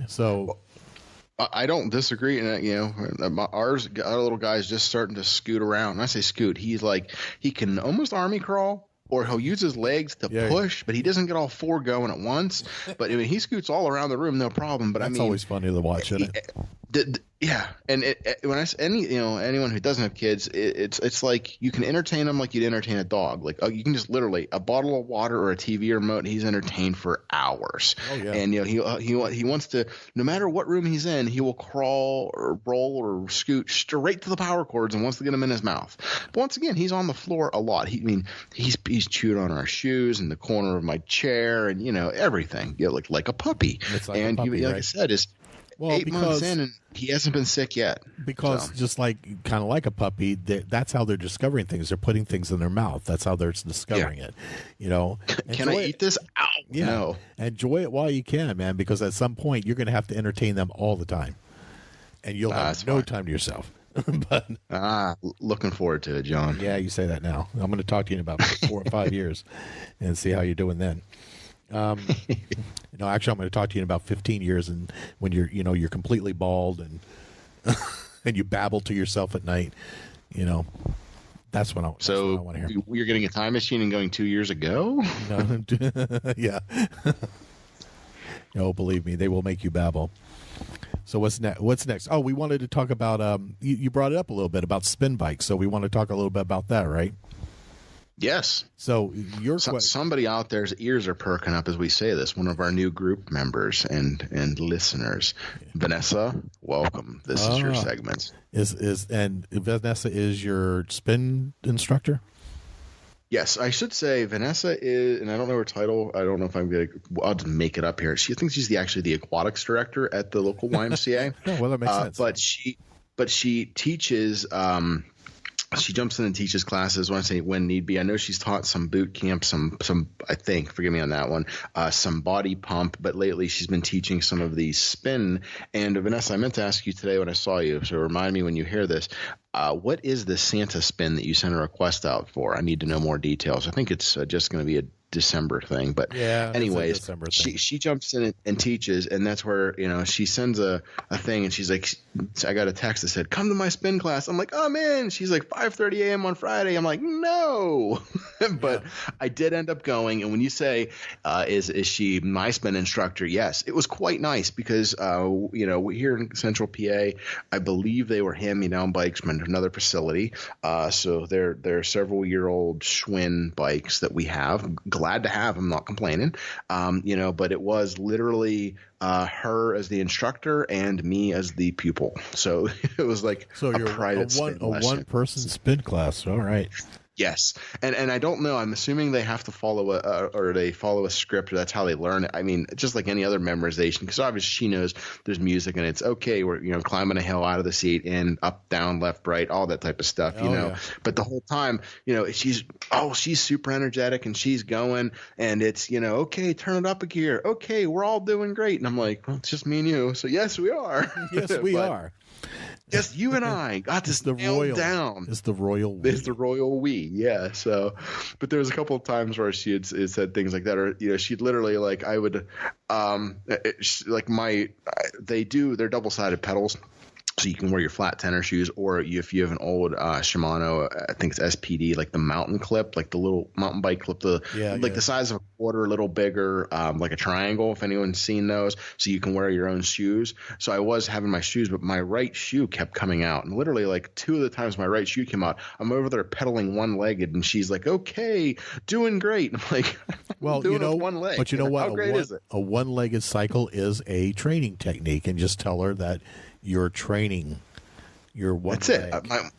So I don't disagree. And our little guy's just starting to scoot around. When I say scoot, he's like, he can almost army crawl, or he'll use his legs to push, but he doesn't get all 4 going at once. But he scoots all around the room, no problem. But that's always funny to watch, isn't it? Yeah, and when I say anyone who doesn't have kids, it's like you can entertain them like you'd entertain a dog. Like, you can just literally a bottle of water or a TV remote, he's entertained for hours. Oh yeah, and he wants to, no matter what room he's in, he will crawl or roll or scoot straight to the power cords and wants to get them in his mouth. But once again, he's on the floor a lot. He's chewed on our shoes and the corner of my chair and everything. Like a puppy. Like a puppy, like I said, is 8 months in and he hasn't been sick yet. Because just kind of like a puppy, that's how they're discovering things. They're putting things in their mouth. That's how they're discovering it. Can I eat this? Ow! Yeah. No. Enjoy it while you can, man. Because at some point you're going to have to entertain them all the time, and you'll have no time to yourself. But looking forward to it, John. Yeah, you say that now. I'm going to talk to you in about 4 or 5 years, and see how you're doing then. Actually, I'm going to talk to you in about 15 years, and when you're completely bald and and you babble to yourself at night, that's when I want to hear. You're getting a time machine and going 2 years ago? No, yeah. No, believe me, they will make you babble. So what's next? Oh, we wanted to talk about you brought it up a little bit about spin bikes, so we want to talk a little bit about that, right? Yes. So somebody out there's ears are perking up as we say this. One of our new group members and listeners, Vanessa, welcome. This is your segment. And Vanessa is your spin instructor? Yes, I should say Vanessa is, and I don't know her title. I don't know if I'm going to. I'll just make it up here. She thinks she's actually the aquatics director at the local YMCA. Oh, well, that makes sense. But she teaches. She jumps in and teaches classes when need be. I know she's taught some boot camp, some I think, forgive me on that one, some body pump, but lately she's been teaching some of the spin. And Vanessa, I meant to ask you today when I saw you, so remind me when you hear this, what is the Santa spin that you sent a request out for? I need to know more details. I think it's just going to be a December thing, but anyways, she jumps in and teaches, and that's where she sends a thing, and she's like, I got a text that said, "Come to my spin class." I'm like, "Oh man." She's like, 5:30 a.m. on Friday. I'm like, no. But I did end up going, and when you say is she my spin instructor, yes, it was quite nice because here in Central PA, I believe they were hand-me-down bikes from another facility, so they're several-year-old Schwinn bikes that we have. Glad to have them, not complaining. But it was literally her as the instructor and me as the pupil. So it was like a one-person spin class. All right. Yes, and I don't know. I'm assuming they have to follow a script, or that's how they learn it. I mean, just like any other memorization, because obviously she knows there's music and it's okay. We're climbing a hill out of the seat and up, down, left, right, all that type of stuff. Yeah. But the whole time, she's super energetic and she's going, and it's okay, turn it up a gear. Okay, we're all doing great, and I'm like, well, it's just me and you. So yes, we are. Yes, we are. Yes, you and I got this nailed down. It's the royal we. It's the royal we, yeah. So, but there was a couple of times where she had said things like that, or she'd literally they're double-sided pedals. So you can wear your flat tenor shoes, or if you have an old Shimano, I think it's SPD, like the mountain clip, like the little mountain bike clip, the size of a quarter, a little bigger, like a triangle, if anyone's seen those. So you can wear your own shoes. So I was having my shoes, but my right shoe kept coming out. And literally like 2 of the times my right shoe came out, I'm over there pedaling one-legged, and she's like, okay, doing great. I'm like, well, doing it with one leg. But you know what? How great is it? A one-legged cycle is a training technique, and just tell her that you're training your one That's leg. it.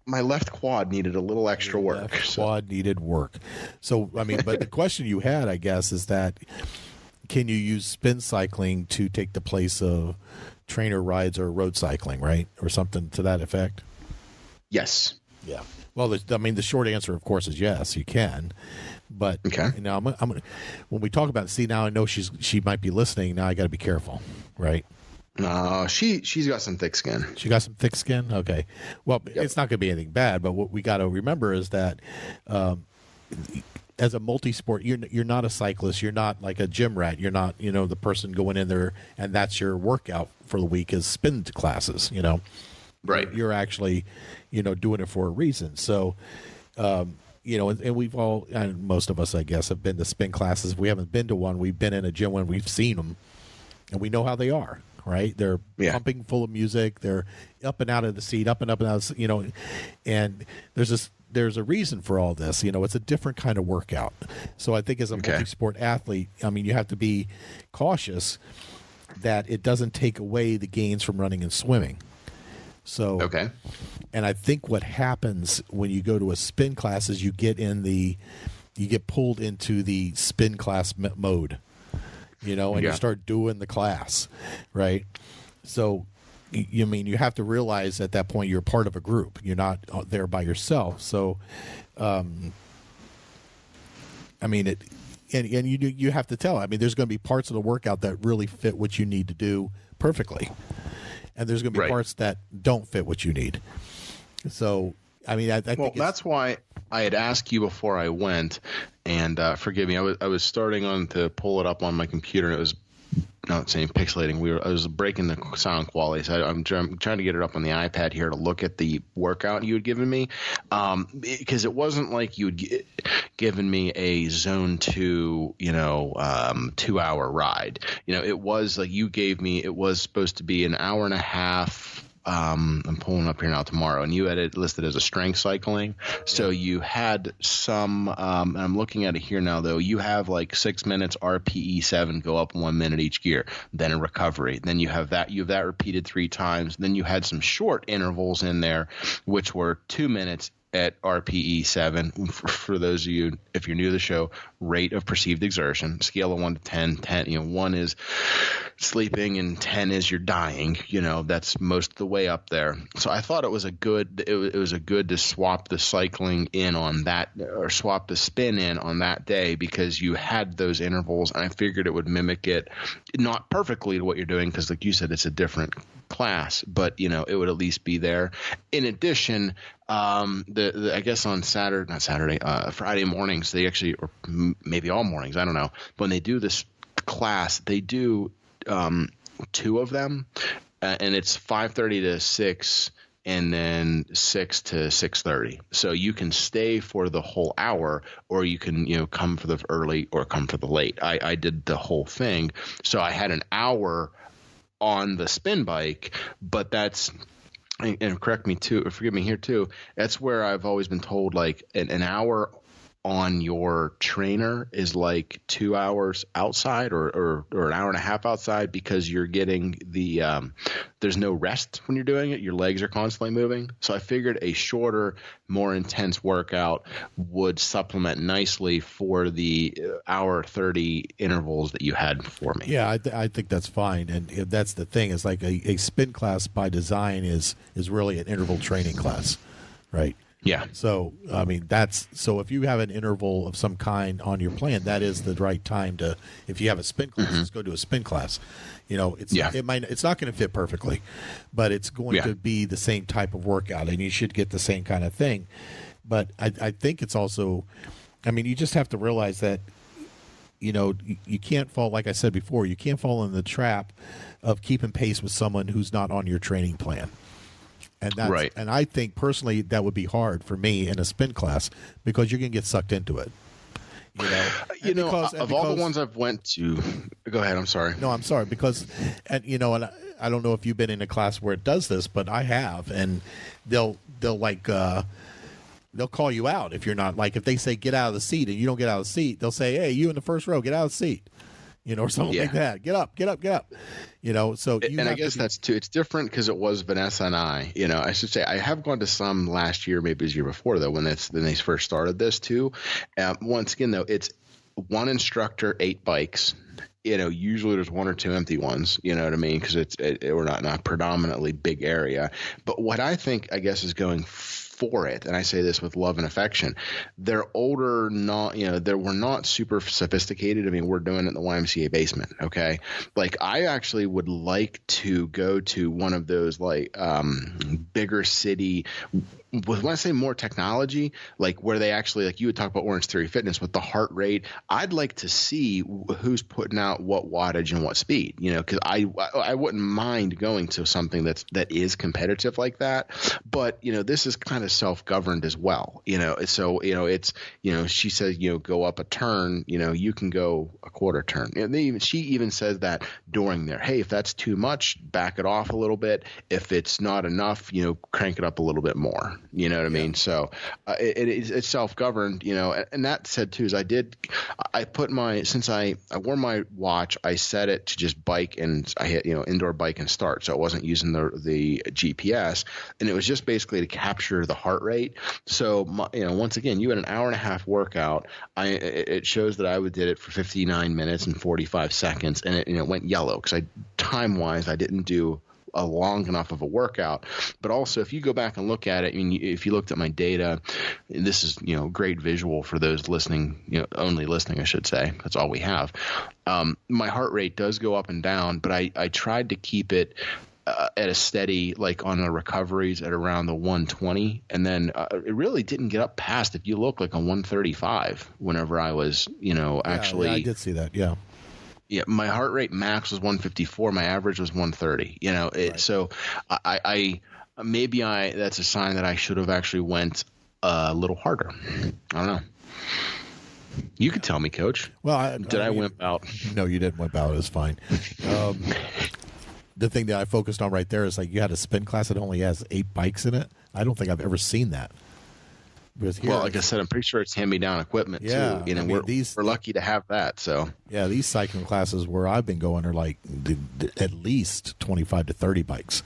My left quad needed a little extra work. Quad needed work. So, I mean, but the question you had, I guess, is that can you use spin cycling to take the place of trainer rides or road cycling, right? Or something to that effect? Yes. Yeah. Well, the short answer, of course, is yes, you can. But okay. Now, I'm gonna, when we talk about it, see, now I know she might be listening. Now I got to be careful, right? No, she's got some thick skin. She got some thick skin? Okay. Well, It's not going to be anything bad, but what we got to remember is that as a multi-sport, you're not a cyclist. You're not like a gym rat. You're not, the person going in there and that's your workout for the week is spin classes, Right. You're actually, doing it for a reason. So, and we've all, and most of us, I guess, have been to spin classes. If we haven't been to one, we've been in a gym when we've seen them and we know how they are. Right, they're pumping full of music. They're up and out of the seat, up and up and out. And there's a reason for all this. It's a different kind of workout. So I think as a multi-sport athlete, you have to be cautious that it doesn't take away the gains from running and swimming. So and I think what happens when you go to a spin class is you get pulled into the spin class mode. And you start doing the class, right? So, you have to realize at that point you're part of a group. You're not there by yourself. So, you have to tell. There's going to be parts of the workout that really fit what you need to do perfectly, and there's going to be parts that don't fit what you need. So, I think that's why I had asked you before I went, and forgive me, I was starting to pull it up on my computer, and it was not saying pixelating. I was breaking the sound quality, so I'm trying to get it up on the iPad here to look at the workout you had given me, because it wasn't like you had given me a zone 2, 2-hour ride. It was like you gave me. It was supposed to be an hour and a half. I'm pulling up here now tomorrow, and you had it listed as a strength cycling. So you had some, and I'm looking at it here now, though. You have like 6 minutes RPE 7 go up 1 minute each gear, then a recovery. Then you have that repeated 3 times. Then you had some short intervals in there, which were 2 minutes at RPE 7. For those of you, if you're new to the show, rate of perceived exertion, scale of 1 to 10. 10, 1 is sleeping and 10 is you're dying. That's most of the way up there. So I thought it was a good to swap the cycling in on that, or swap the spin in on that day, because you had those intervals, and I figured it would mimic it, not perfectly to what you're doing, because like you said, it's a different class, but it would at least be there. In addition, I guess on Friday mornings, they actually, or maybe all mornings, I don't know, when they do this class, they do 2 of them, and it's 5:30 to 6, and then 6 to 6:30. So you can stay for the whole hour, or you can come for the early or come for the late. I did the whole thing, so I had an hour on the spin bike, but that's, and correct me too, or forgive me here too, that's where I've always been told, like an hour on your trainer is like 2 hours outside, or an hour and a half outside, because you're getting the there's no rest when you're doing it. Your legs are constantly moving. So I figured a shorter, more intense workout would supplement nicely for the hour 30 intervals that you had for me. Yeah, I think that's fine. And that's the thing, is like a spin class by design is really an interval training class, right? Yeah. So, so if you have an interval of some kind on your plan, that is the right time to, if you have a spin class, just go to a spin class. It's not going to fit perfectly, but it's going to be the same type of workout, and you should get the same kind of thing. But I think it's also, you just have to realize that, you can't fall, like I said before, you can't fall in the trap of keeping pace with someone who's not on your training plan. And that's, right. And I think personally that would be hard for me in a spin class because you can get sucked into it. Of all the ones I've went to, go ahead. I'm sorry. No, I'm sorry because, and I don't know if you've been in a class where it does this, but I have, and they'll call you out if you're not, like, if they say get out of the seat and you don't get out of the seat, they'll say, hey, you in the first row, get out of the seat. Or something like that. Get up. So I guess that's too. It's different because it was Vanessa and I. I should say I have gone to some last year, maybe the year before though, when they first started this too. Once again though, it's one instructor, 8 bikes. Usually there's 1 or 2 empty ones. You know what I mean? Because we're not in a predominantly big area. But what I think, I guess, is going for it, and I say this with love and affection, they're older, we're not super sophisticated. I mean, we're doing it in the YMCA basement, okay? Like, I actually would like to go to one of those, like, bigger city, when I say more technology, like where they actually, like you would talk about Orange Theory Fitness with the heart rate, I'd like to see who's putting out what wattage and what speed, because I wouldn't mind going to something that is competitive like that. But, this is kind of self-governed as well, so, it's, she says, go up a turn, you can go a quarter turn. She even says that during there, hey, if that's too much, back it off a little bit. If it's not enough, crank it up a little bit more. You know what I mean? So it's self-governed, and that said too, is since I wore my watch, I set it to just bike, and I hit, indoor bike and start. So I wasn't using the GPS, and it was just basically to capture the heart rate. So once again, you had an hour and a half workout. It shows that I did it for 59 minutes and 45 seconds, and it went yellow because time-wise, I didn't do a long enough of a workout. But also, if you go back and look at it, if you looked at my data, this is great visual for those listening, only listening, I should say. That's all we have. My heart rate does go up and down, but I tried to keep it at a steady, like on the recoveries at around the 120, and then it really didn't get up past, if you look, like a 135 whenever I was actually. Yeah, I did see that. Yeah, my heart rate max was 154. My average was 130. Right. So I maybe that's a sign that I should have actually went a little harder. I don't know. You could tell me, Coach. Well, I wimp out? No, you didn't wimp out. It was fine. The thing that I focused on right there is, like, you had a spin class that only has 8 bikes in it. I don't think I've ever seen that. Well, like I said, I'm pretty sure it's hand-me-down equipment too. We're lucky to have that. So yeah, these cycling classes where I've been going are like at least 25 to 30 bikes,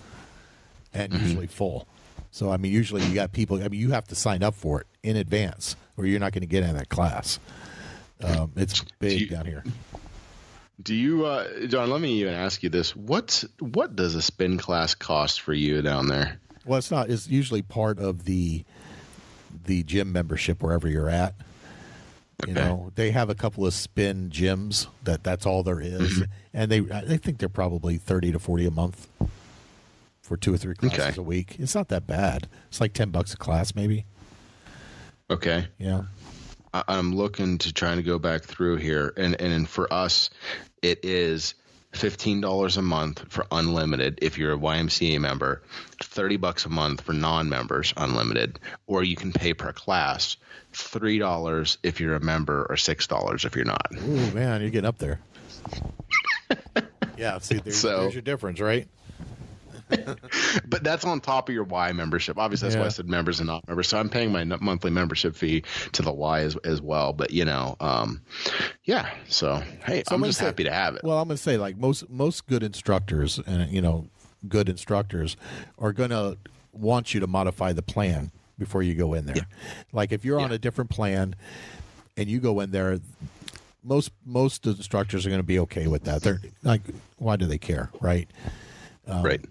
and usually full. So usually you got people. You have to sign up for it in advance, or you're not going to get in that class. It's big down here. Do you, John? Let me even ask you this: what does a spin class cost for you down there? Well, it's not. It's usually part of the gym membership wherever you're at. Okay. They have a couple of spin gyms that's all there is, and I think they're probably $30 to $40 a month for 2 or 3 classes a week. It's not that bad. It's like $10 a class, maybe. Okay. Yeah. I'm looking to try to go back through here, and for us, it is $15 a month for unlimited if you're a YMCA member, $30 a month for non-members unlimited, or you can pay per class, $3 if you're a member or $6 if you're not. Ooh, man, you're getting up there. Yeah, see, there's your difference, right? But that's on top of your Y membership. Obviously, that's why I said members and not members. So I'm paying my monthly membership fee to the Y as well. But yeah. So hey, I'm just happy to have it. Well, I'm going to say, like, most good instructors, and good instructors are going to want you to modify the plan before you go in there. Yeah. Like, if you're on a different plan and you go in there, most instructors are going to be okay with that. They're like, why do they care, right? Right.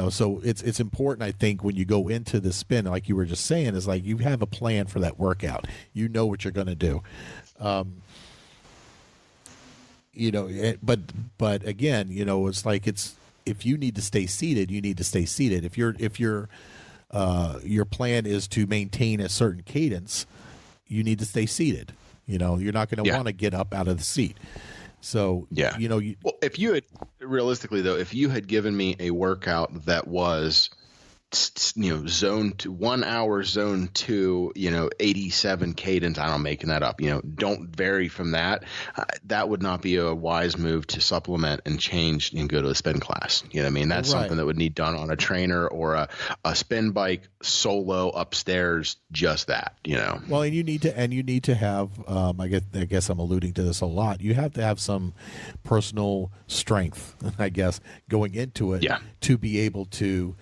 So it's important, I think, when you go into the spin, like you were just saying, is like you have a plan for that workout. You know what you're going to do. But again, it's like if you need to stay seated, you need to stay seated. If your plan is to maintain a certain cadence, you need to stay seated. You're not going to want to get up out of the seat. So, well, if you had realistically though, if you had given me a workout that was zone 2, 1 hour zone 2, 87 cadence. I'm making that up. Don't vary from that. That would not be a wise move to supplement and change and go to a spin class. You know what I mean? That's something that would need done on a trainer or a spin bike solo upstairs. Just that, Well, and you need to have. I guess I'm alluding to this a lot. You have to have some personal strength, I guess, going into it to be able to.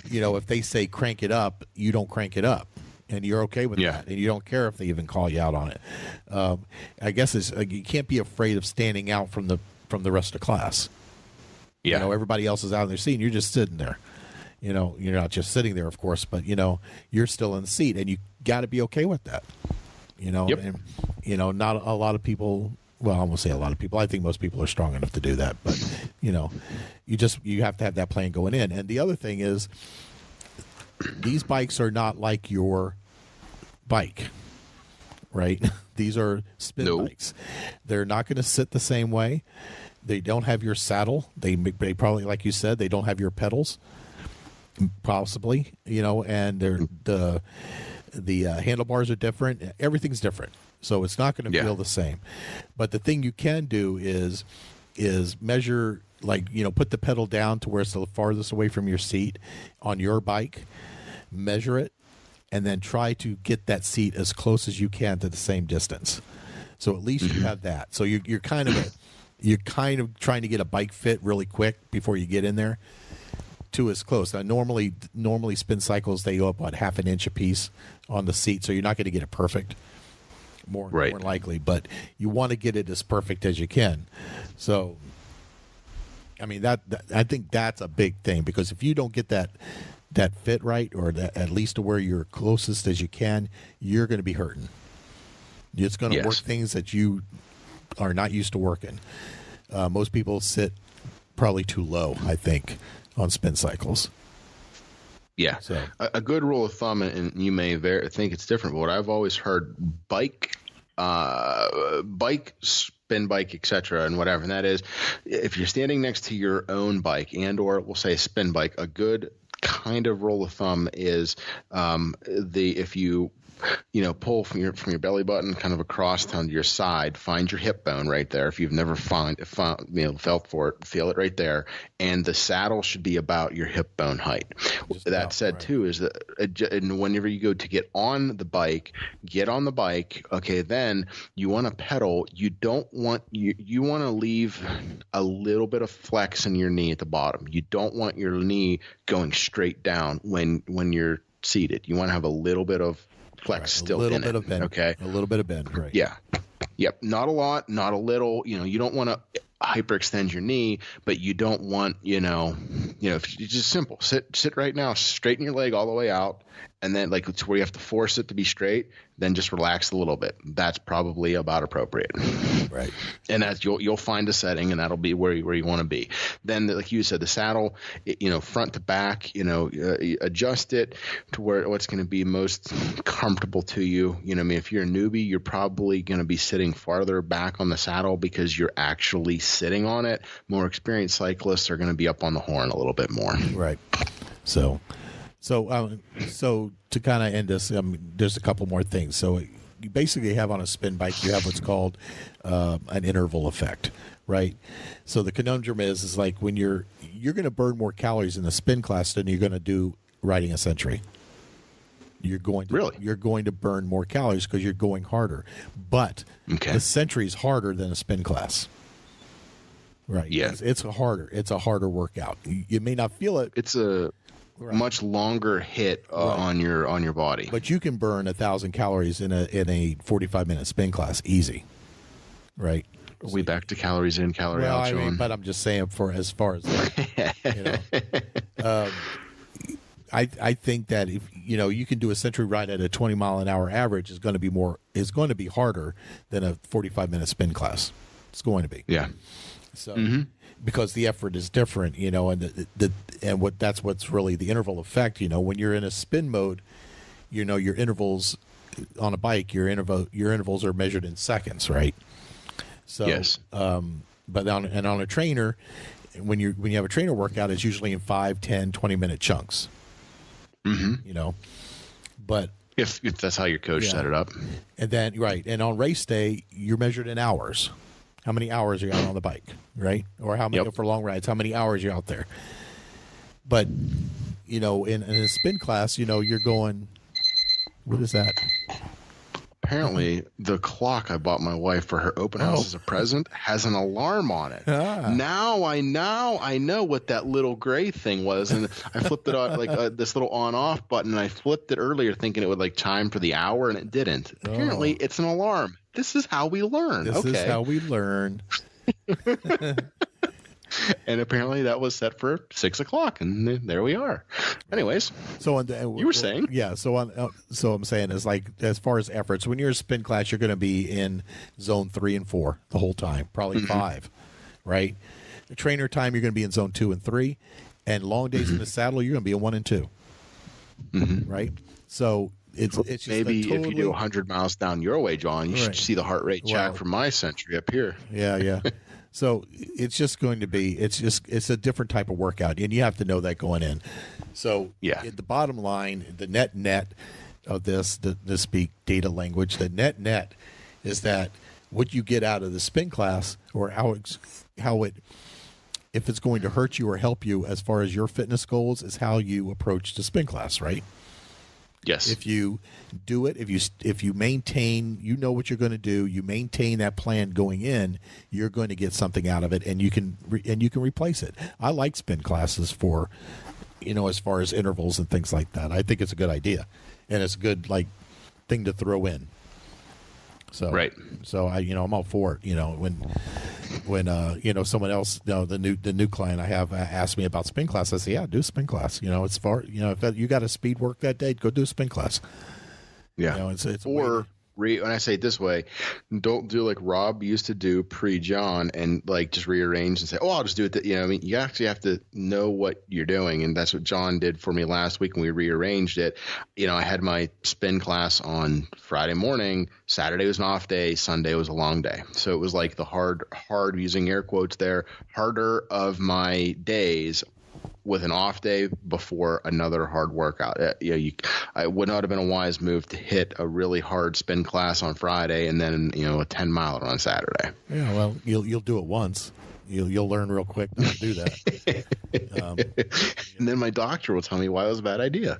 If they say crank it up, you don't crank it up, and you're okay with that, and you don't care if they even call you out on it. I guess you can't be afraid of standing out from the rest of the class. Yeah, everybody else is out in their seat, and you're just sitting there. You're not just sitting there, of course, but you're still in the seat, and you got to be okay with that. And not a lot of people. Well, I won't say a lot of people. I think most people are strong enough to do that, but you have to have that plan going in. And the other thing is, these bikes are not like your bike, right? These are spin bikes. They're not going to sit the same way. They don't have your saddle. They probably, like you said, they don't have your pedals, possibly. And the handlebars are different. Everything's different. So it's not going to feel the same. But the thing you can do is measure, put the pedal down to where it's the farthest away from your seat on your bike, measure it, and then try to get that seat as close as you can to the same distance. So at least you have that. So you're kind of trying to get a bike fit really quick before you get in there to as close. Now, normally spin cycles, they go up about half an inch a piece on the seat, so you're not going to get it perfect. More likely, but you want to get it as perfect as you can. So, I mean, that I think that's a big thing, because if you don't get that fit right, or that at least to where you're closest as you can, you're going to be hurting. It's going to work things that you are not used to working. Most people sit probably too low, I think, on spin cycles. Yeah. So a good rule of thumb, and you may think it's different, but what I've always heard, bike, spin bike, etc., and whatever, and that is, if you're standing next to your own bike and or we'll say spin bike, a good kind of rule of thumb is if you pull from your belly button kind of across down to your side, find your hip bone right there. If you've never felt for it, feel it right there. And the saddle should be about your hip bone height. That said, too, is that and whenever you go to get on the bike, okay, then you want to pedal. You don't want you want to leave a little bit of flex in your knee at the bottom. You don't want your knee going straight down when you're seated. You want to have a little bit of flex still in it. A little bit of bend. Okay. A little bit of bend, right. Yeah. Yep. Not a lot, not a little. You don't want to hyperextend your knee, but you don't want, it's just simple. Sit right now, straighten your leg all the way out, and then it's where you have to force it to be straight, then just relax a little bit. That's probably about appropriate. Right. And as you'll find a setting, and that'll be where you want to be. Then, like you said, the saddle, front to back, adjust it to what's going to be most comfortable to you. If you're a newbie, you're probably going to be sitting farther back on the saddle because you're actually sitting on it. More experienced cyclists are going to be up on the horn a little bit more. Right. So to kind of end this, there's a couple more things. So you basically have on a spin bike, you have what's called an interval effect, right? So the conundrum is like when you're going to burn more calories in the spin class than you're going to do riding a Century. You're going to burn more calories because you're going harder. But the Century is harder than a spin class. Right. Yeah. It's a harder workout. You may not feel it. It's a much longer hit on your body. But you can burn 1,000 calories in a 45-minute spin class easy. Right. Are we back to calories in, calorie out, Sean? But I'm just saying as far as I think that if you can do a Century ride at a 20 mile an hour average is going to be harder than a 45-minute spin class. It's going to be. Yeah. So because the effort is different, and that's what's really the interval effect. When you're in a spin mode, your intervals on a bike, your intervals are measured in seconds, right? So yes. But on a trainer, when you have a trainer workout, it's usually in 5, 10, 20-minute chunks. you know, but if that's how your coach set it up. And then, right. And on race day, you're measured in hours. How many hours are you out on the bike, right? Or how many for long rides, how many hours you're out there. But, you know, in a spin class, you know, you're going, what is that? Apparently, the clock I bought my wife for her open house as a present has an alarm on it. Now I know what that little gray thing was, and I flipped it on like this little on-off button. And I flipped it earlier, thinking it would like chime for the hour, and it didn't. Apparently, it's an alarm. This is how we learn. This is how we learn. And apparently that was set for 6 o'clock, and there we are. Anyways, so you were saying, so I'm saying is like as far as efforts, when you're in spin class, you're going to be in zone 3 and 4 the whole time, probably 5, right? The trainer time, you're going to be in zone 2 and 3, and long days in the saddle, you're going to be in 1 and 2, right? So it's just maybe if you do 100 miles down your way, John, you should see the heart rate chart from my Century up here. Yeah. So it's just going to be, it's a different type of workout, and you have to know that going in. So the bottom line, the net of this, to speak data language, the net is that what you get out of the spin class, or how it, if it's going to hurt you or help you as far as your fitness goals, is how you approach the spin class, right? Yes. If you do it, if you maintain, you know what you're going to do, you maintain that plan going in, you're going to get something out of it, and you can replace it. I like spin classes for, you know, as far as intervals and things like that. I think it's a good idea, and it's a good thing to throw in. So So I'm all for it. You know, when someone else, the new client I have asked me about spin class, I say, yeah, do spin class. You know, it's far. You know, if you got a speed work that day, go do a spin class. Yeah, you know, it's or when I say it this way, don't do like Rob used to do pre-John and like just rearrange and say, oh, I'll just do it. You know, I mean, you actually have to know what you're doing. And that's what John did for me last week when we rearranged it. You know, I had my spin class on Friday morning. Saturday was an off day. Sunday was a long day. So it was like the hard using air quotes there, harder of my days with an off day before another hard workout. I would not have been a wise move to hit a really hard spin class on Friday and then, you know, a 10-miler on Saturday. Yeah, well, you'll do it once. You'll learn real quick how to do that. And then my doctor will tell me why it was a bad idea.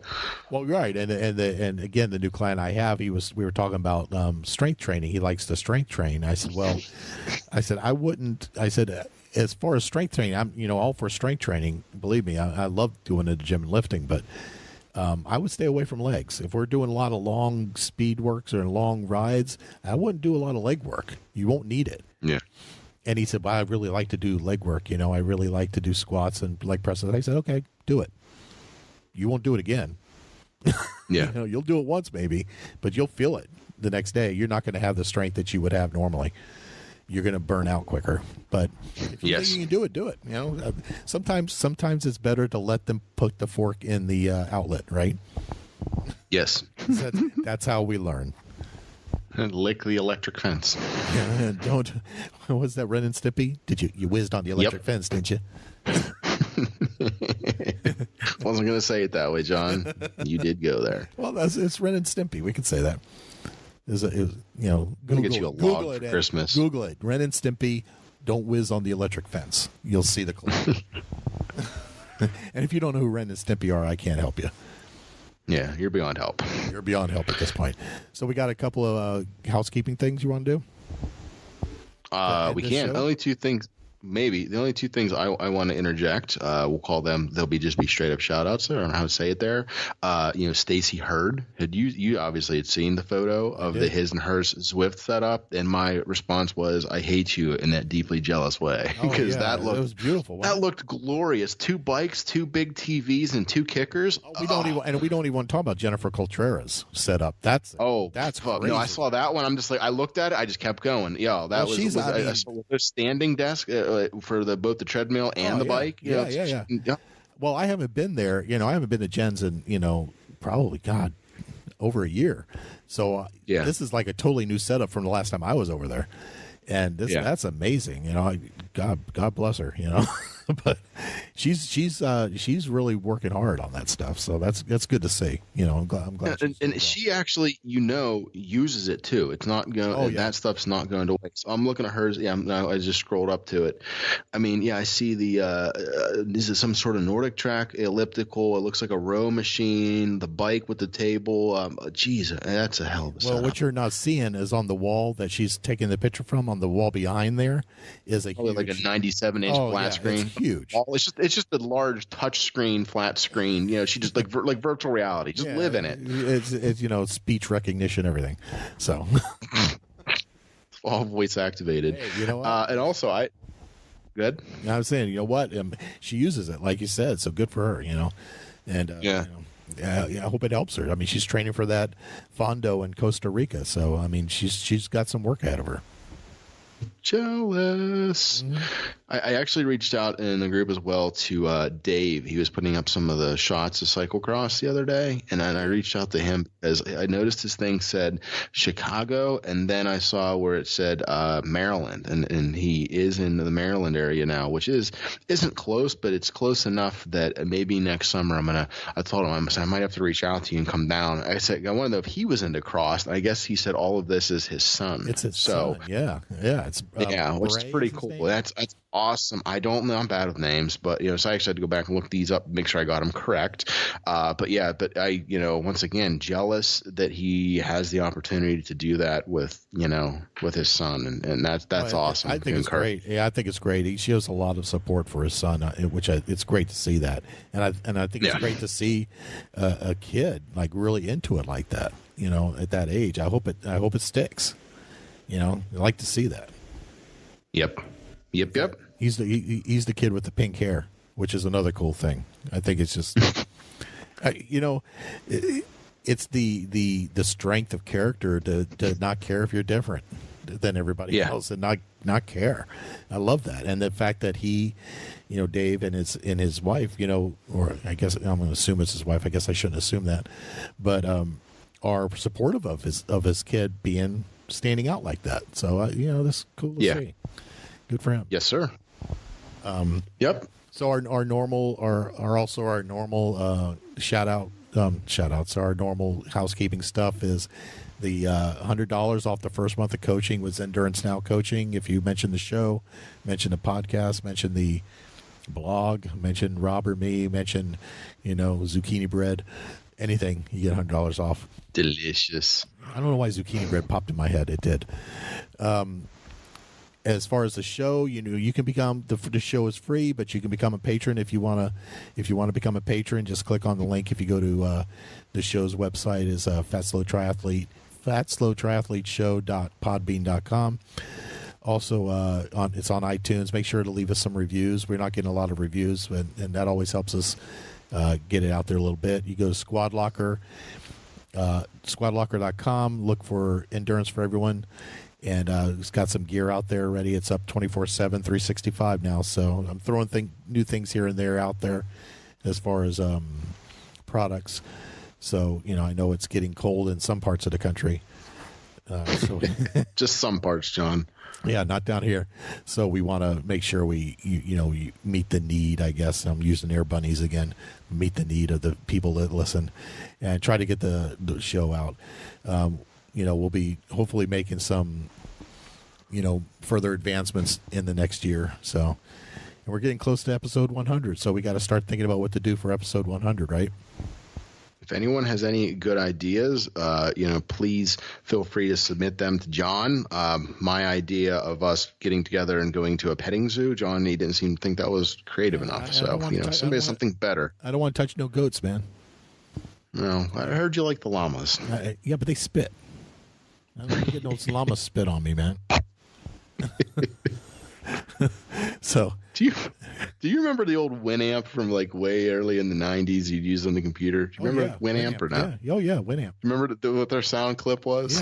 Well, right, and again, the new client I have, we were talking about strength training. He likes to strength train. I said, I wouldn't. I said, as far as strength training, I'm all for strength training. Believe me, I love doing it at the gym and lifting, but I would stay away from legs. If we're doing a lot of long speed works or long rides, I wouldn't do a lot of leg work. You won't need it. Yeah. And he said, well, I really like to do leg work. You know, I really like to do squats and leg presses. I said, okay, do it. You won't do it again. Yeah. You'll do it once maybe, but you'll feel it the next day. You're not going to have the strength that you would have normally. You're going to burn out quicker. But if you think you can do it, do it. You know, sometimes it's better to let them put the fork in the outlet, right? Yes. That's how we learn. And lick the electric fence. Yeah, don't. What was that, Ren and Stimpy? You whizzed on the electric fence, didn't you? Wasn't going to say it that way, John. You did go there. Well, it's Ren and Stimpy. We can say that. Google, get you a log for Christmas. Google it. Ren and Stimpy, don't whiz on the electric fence. You'll see the clue. And if you don't know who Ren and Stimpy are, I can't help you. Yeah, you're beyond help. You're beyond help at this point. So we got a couple of housekeeping things you want to do? We can. Only two things. Maybe the only two things I want to interject, we'll call them, they'll be straight up shout outs. I don't know how to say it there. Stacy Hurd, you obviously had seen the photo of the his and hers Zwift setup, and my response was, I hate you in that deeply jealous way, because that was beautiful. That looked glorious. 2 bikes, 2 big TVs, and 2 kickers. We don't even want to talk about Jennifer Coltrera's setup. That's crazy. No, I saw that one. I'm just like, I looked at it, I just kept going. Yeah, that I saw a standing desk. For both the treadmill and the bike. Yeah. Well, I haven't been there. I haven't been to Jen's in, probably, over a year. So this is like a totally new setup from the last time I was over there. And that's amazing. God bless her, but she's really working hard on that stuff. So that's good to see. I'm glad. And she actually, uses it too. It's not going. That stuff's not going to waste. So I'm looking at hers. Yeah, I just scrolled up to it. I mean, yeah, I see the. Is it some sort of Nordic track elliptical? It looks like a row machine. The bike with the table. Geez, that's a hell of a setup. What you're not seeing is on the wall that she's taking the picture from. On the wall behind there is a huge, like a 97-inch flat screen. It's huge. It's just a large touch screen, flat screen. She just like virtual reality. Just live in it. It's speech recognition, everything. So all voice activated. Hey, you know what? And also good. I was saying, she uses it like you said, so good for her. And I hope it helps her. I mean, she's training for that Fondo in Costa Rica, so I mean, she's got some work ahead of her. Jealous. Mm-hmm. I actually reached out in the group as well to Dave. He was putting up some of the shots of cyclocross the other day, and I reached out to him because I noticed his thing said Chicago, and then I saw where it said Maryland, and he is in the Maryland area now, which isn't close, but it's close enough that maybe next summer I told him I might have to reach out to you and come down. I said I wanted to know if he was into cross. I guess he said all of this is his son. It's his son. Yeah. It's which is pretty cool. That's awesome. I don't know. I'm bad with names, but so I actually had to go back and look these up, make sure I got them correct. But I once again jealous that he has the opportunity to do that with his son, and that's awesome. I think it's great. Yeah, I think it's great. He shows a lot of support for his son, which it's great to see that, and I think it's great to see a kid like really into it like that. At that age, I hope it sticks. I like to see that. Yep. He's the kid with the pink hair, which is another cool thing. I think it's just, it's the strength of character to not care if you're different than everybody else and not care. I love that, and the fact that he, Dave and his wife, or I guess I'm going to assume it's his wife. I guess I shouldn't assume that, but are supportive of his kid standing out like that. So that's cool to see. Good for him. Yes, sir. Yep. So our normal shout outs. Our normal housekeeping stuff is the $100 off the first month of coaching with Endurance Now Coaching. If you mention the show, mention the podcast, mention the blog, mention Rob or me, mention zucchini bread, anything, you get $100 off. Delicious. I don't know why zucchini bread popped in my head. It did. As far as the show, you can become the show is free, but you can become a patron if you want to become a patron. Just click on the link. If you go to the show's website is fatslowtriathlete.podbean.com. Also, it's on iTunes. Make sure to leave us some reviews. We're not getting a lot of reviews, and that always helps us get it out there a little bit. You go to Squad Locker. SquadLocker.com. Look for Endurance for Everyone, and it's got some gear out there already. It's up 24/7, 365 now. So I'm throwing new things here and there out there as far as products. So I know it's getting cold in some parts of the country. Just some parts, John. Yeah, not down here. So we want to make sure we meet the need, I guess. I'm using Air Bunnies again. Meet the need of the people that listen and try to get the show out. We'll be hopefully making some, further advancements in the next year. So, and we're getting close to episode 100. So we got to start thinking about what to do for episode 100, right? If anyone has any good ideas, please feel free to submit them to John. My idea of us getting together and going to a petting zoo, John, he didn't seem to think that was creative enough. Somebody has something better. I don't want to touch no goats, man. No, I heard you like the llamas. Yeah, but they spit. I don't want to get no llama spit on me, man. So do you remember the old Winamp from like way early in the 90s you'd use on the computer? Do you remember Winamp or not? Yeah. Oh yeah, Winamp. Remember what their sound clip was?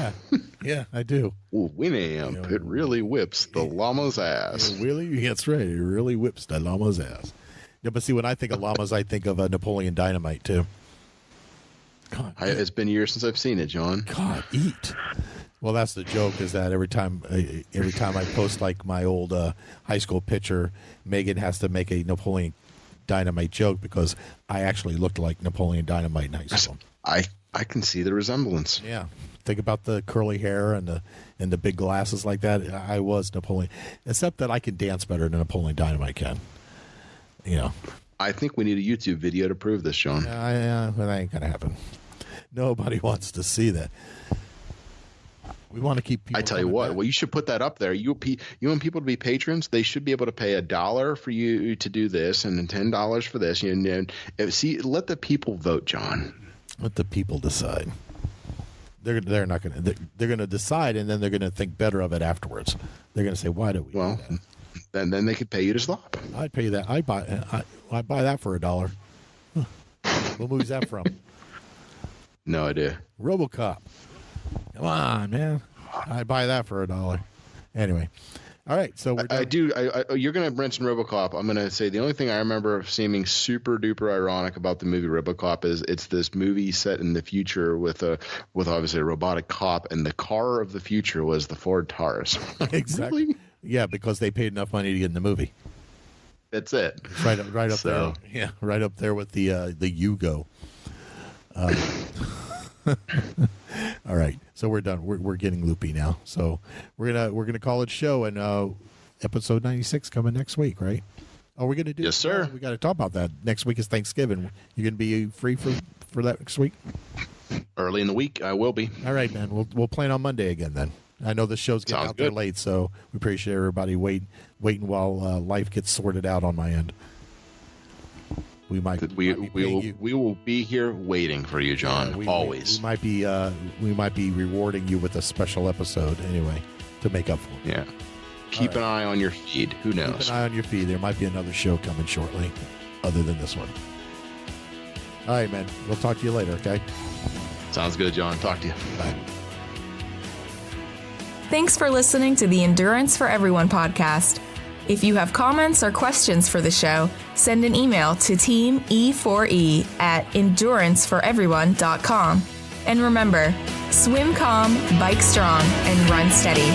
Yeah, I do. Ooh, Winamp, it really whips the llama's ass. That's right. It really whips the llama's ass. Yeah, but see, when I think of llamas, I think of Napoleon Dynamite too. God, it's been years since I've seen it, John. God, eat. Well, that's the joke, is that every time I post like my old high school picture, Megan has to make a Napoleon Dynamite joke because I actually looked like Napoleon Dynamite in high school. I can see the resemblance. Yeah. Think about the curly hair and the big glasses like that. I was Napoleon, except that I can dance better than Napoleon Dynamite can. You know. I think we need a YouTube video to prove this, Sean. That ain't gonna happen. Nobody wants to see that. We want to keep people. I tell you what. Well, you should put that up there. You want people to be patrons? They should be able to pay $1 for you to do this, and then $10 for this. See, let the people vote, John. Let the people decide. They're not going to. They're going to decide, and then they're going to think better of it afterwards. They're going to say, "Why do we?" Well, do that? Then they could pay you to stop. I'd pay that. I buy that for $1. Huh. What movie's that from? No idea. RoboCop. Come on, man. I'd buy that for $1. Anyway. All right. So you're going to mention RoboCop. I'm going to say the only thing I remember of seeming super duper ironic about the movie RoboCop is it's this movie set in the future with obviously a robotic cop, and the car of the future was the Ford Taurus. Exactly. Really? Yeah, because they paid enough money to get in the movie. That's it. Right up there. Yeah, right up there with the Yugo. All right, so we're done. We're getting loopy now. So we're gonna call it show, and episode 96 coming next week, right? Oh, we're gonna do. Yes, sir. We got to talk about that. Next week is Thanksgiving. You gonna be free for that next week? Early in the week, I will be. All right, man. We'll plan on Monday again then. I know the show's getting out there late, so we appreciate everybody waiting while life gets sorted out on my end. We will be here waiting for you, John. Always. We might be rewarding you with a special episode anyway to make up for it. Yeah. Keep an eye on your feed. Who knows? Keep an eye on your feed. There might be another show coming shortly, other than this one. All right, man. We'll talk to you later. Okay. Sounds good, John. Talk to you. Bye. Thanks for listening to the Endurance for Everyone podcast. If you have comments or questions for the show, send an email to teamE4E at enduranceforeveryone.com. And remember, swim calm, bike strong, and run steady.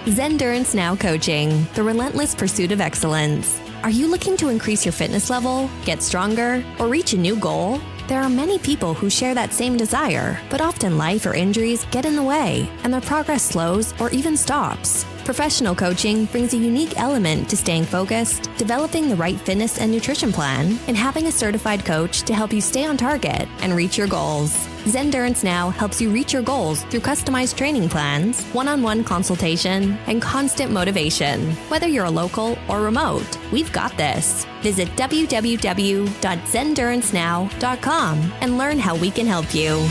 Zendurance Now Coaching, the relentless pursuit of excellence. Are you looking to increase your fitness level, get stronger, or reach a new goal? There are many people who share that same desire, but often life or injuries get in the way, and their progress slows or even stops. Professional coaching brings a unique element to staying focused, developing the right fitness and nutrition plan, and having a certified coach to help you stay on target and reach your goals. Zendurance Now helps you reach your goals through customized training plans, one-on-one consultation, and constant motivation. Whether you're a local or remote, we've got this. Visit www.zendurancenow.com and learn how we can help you.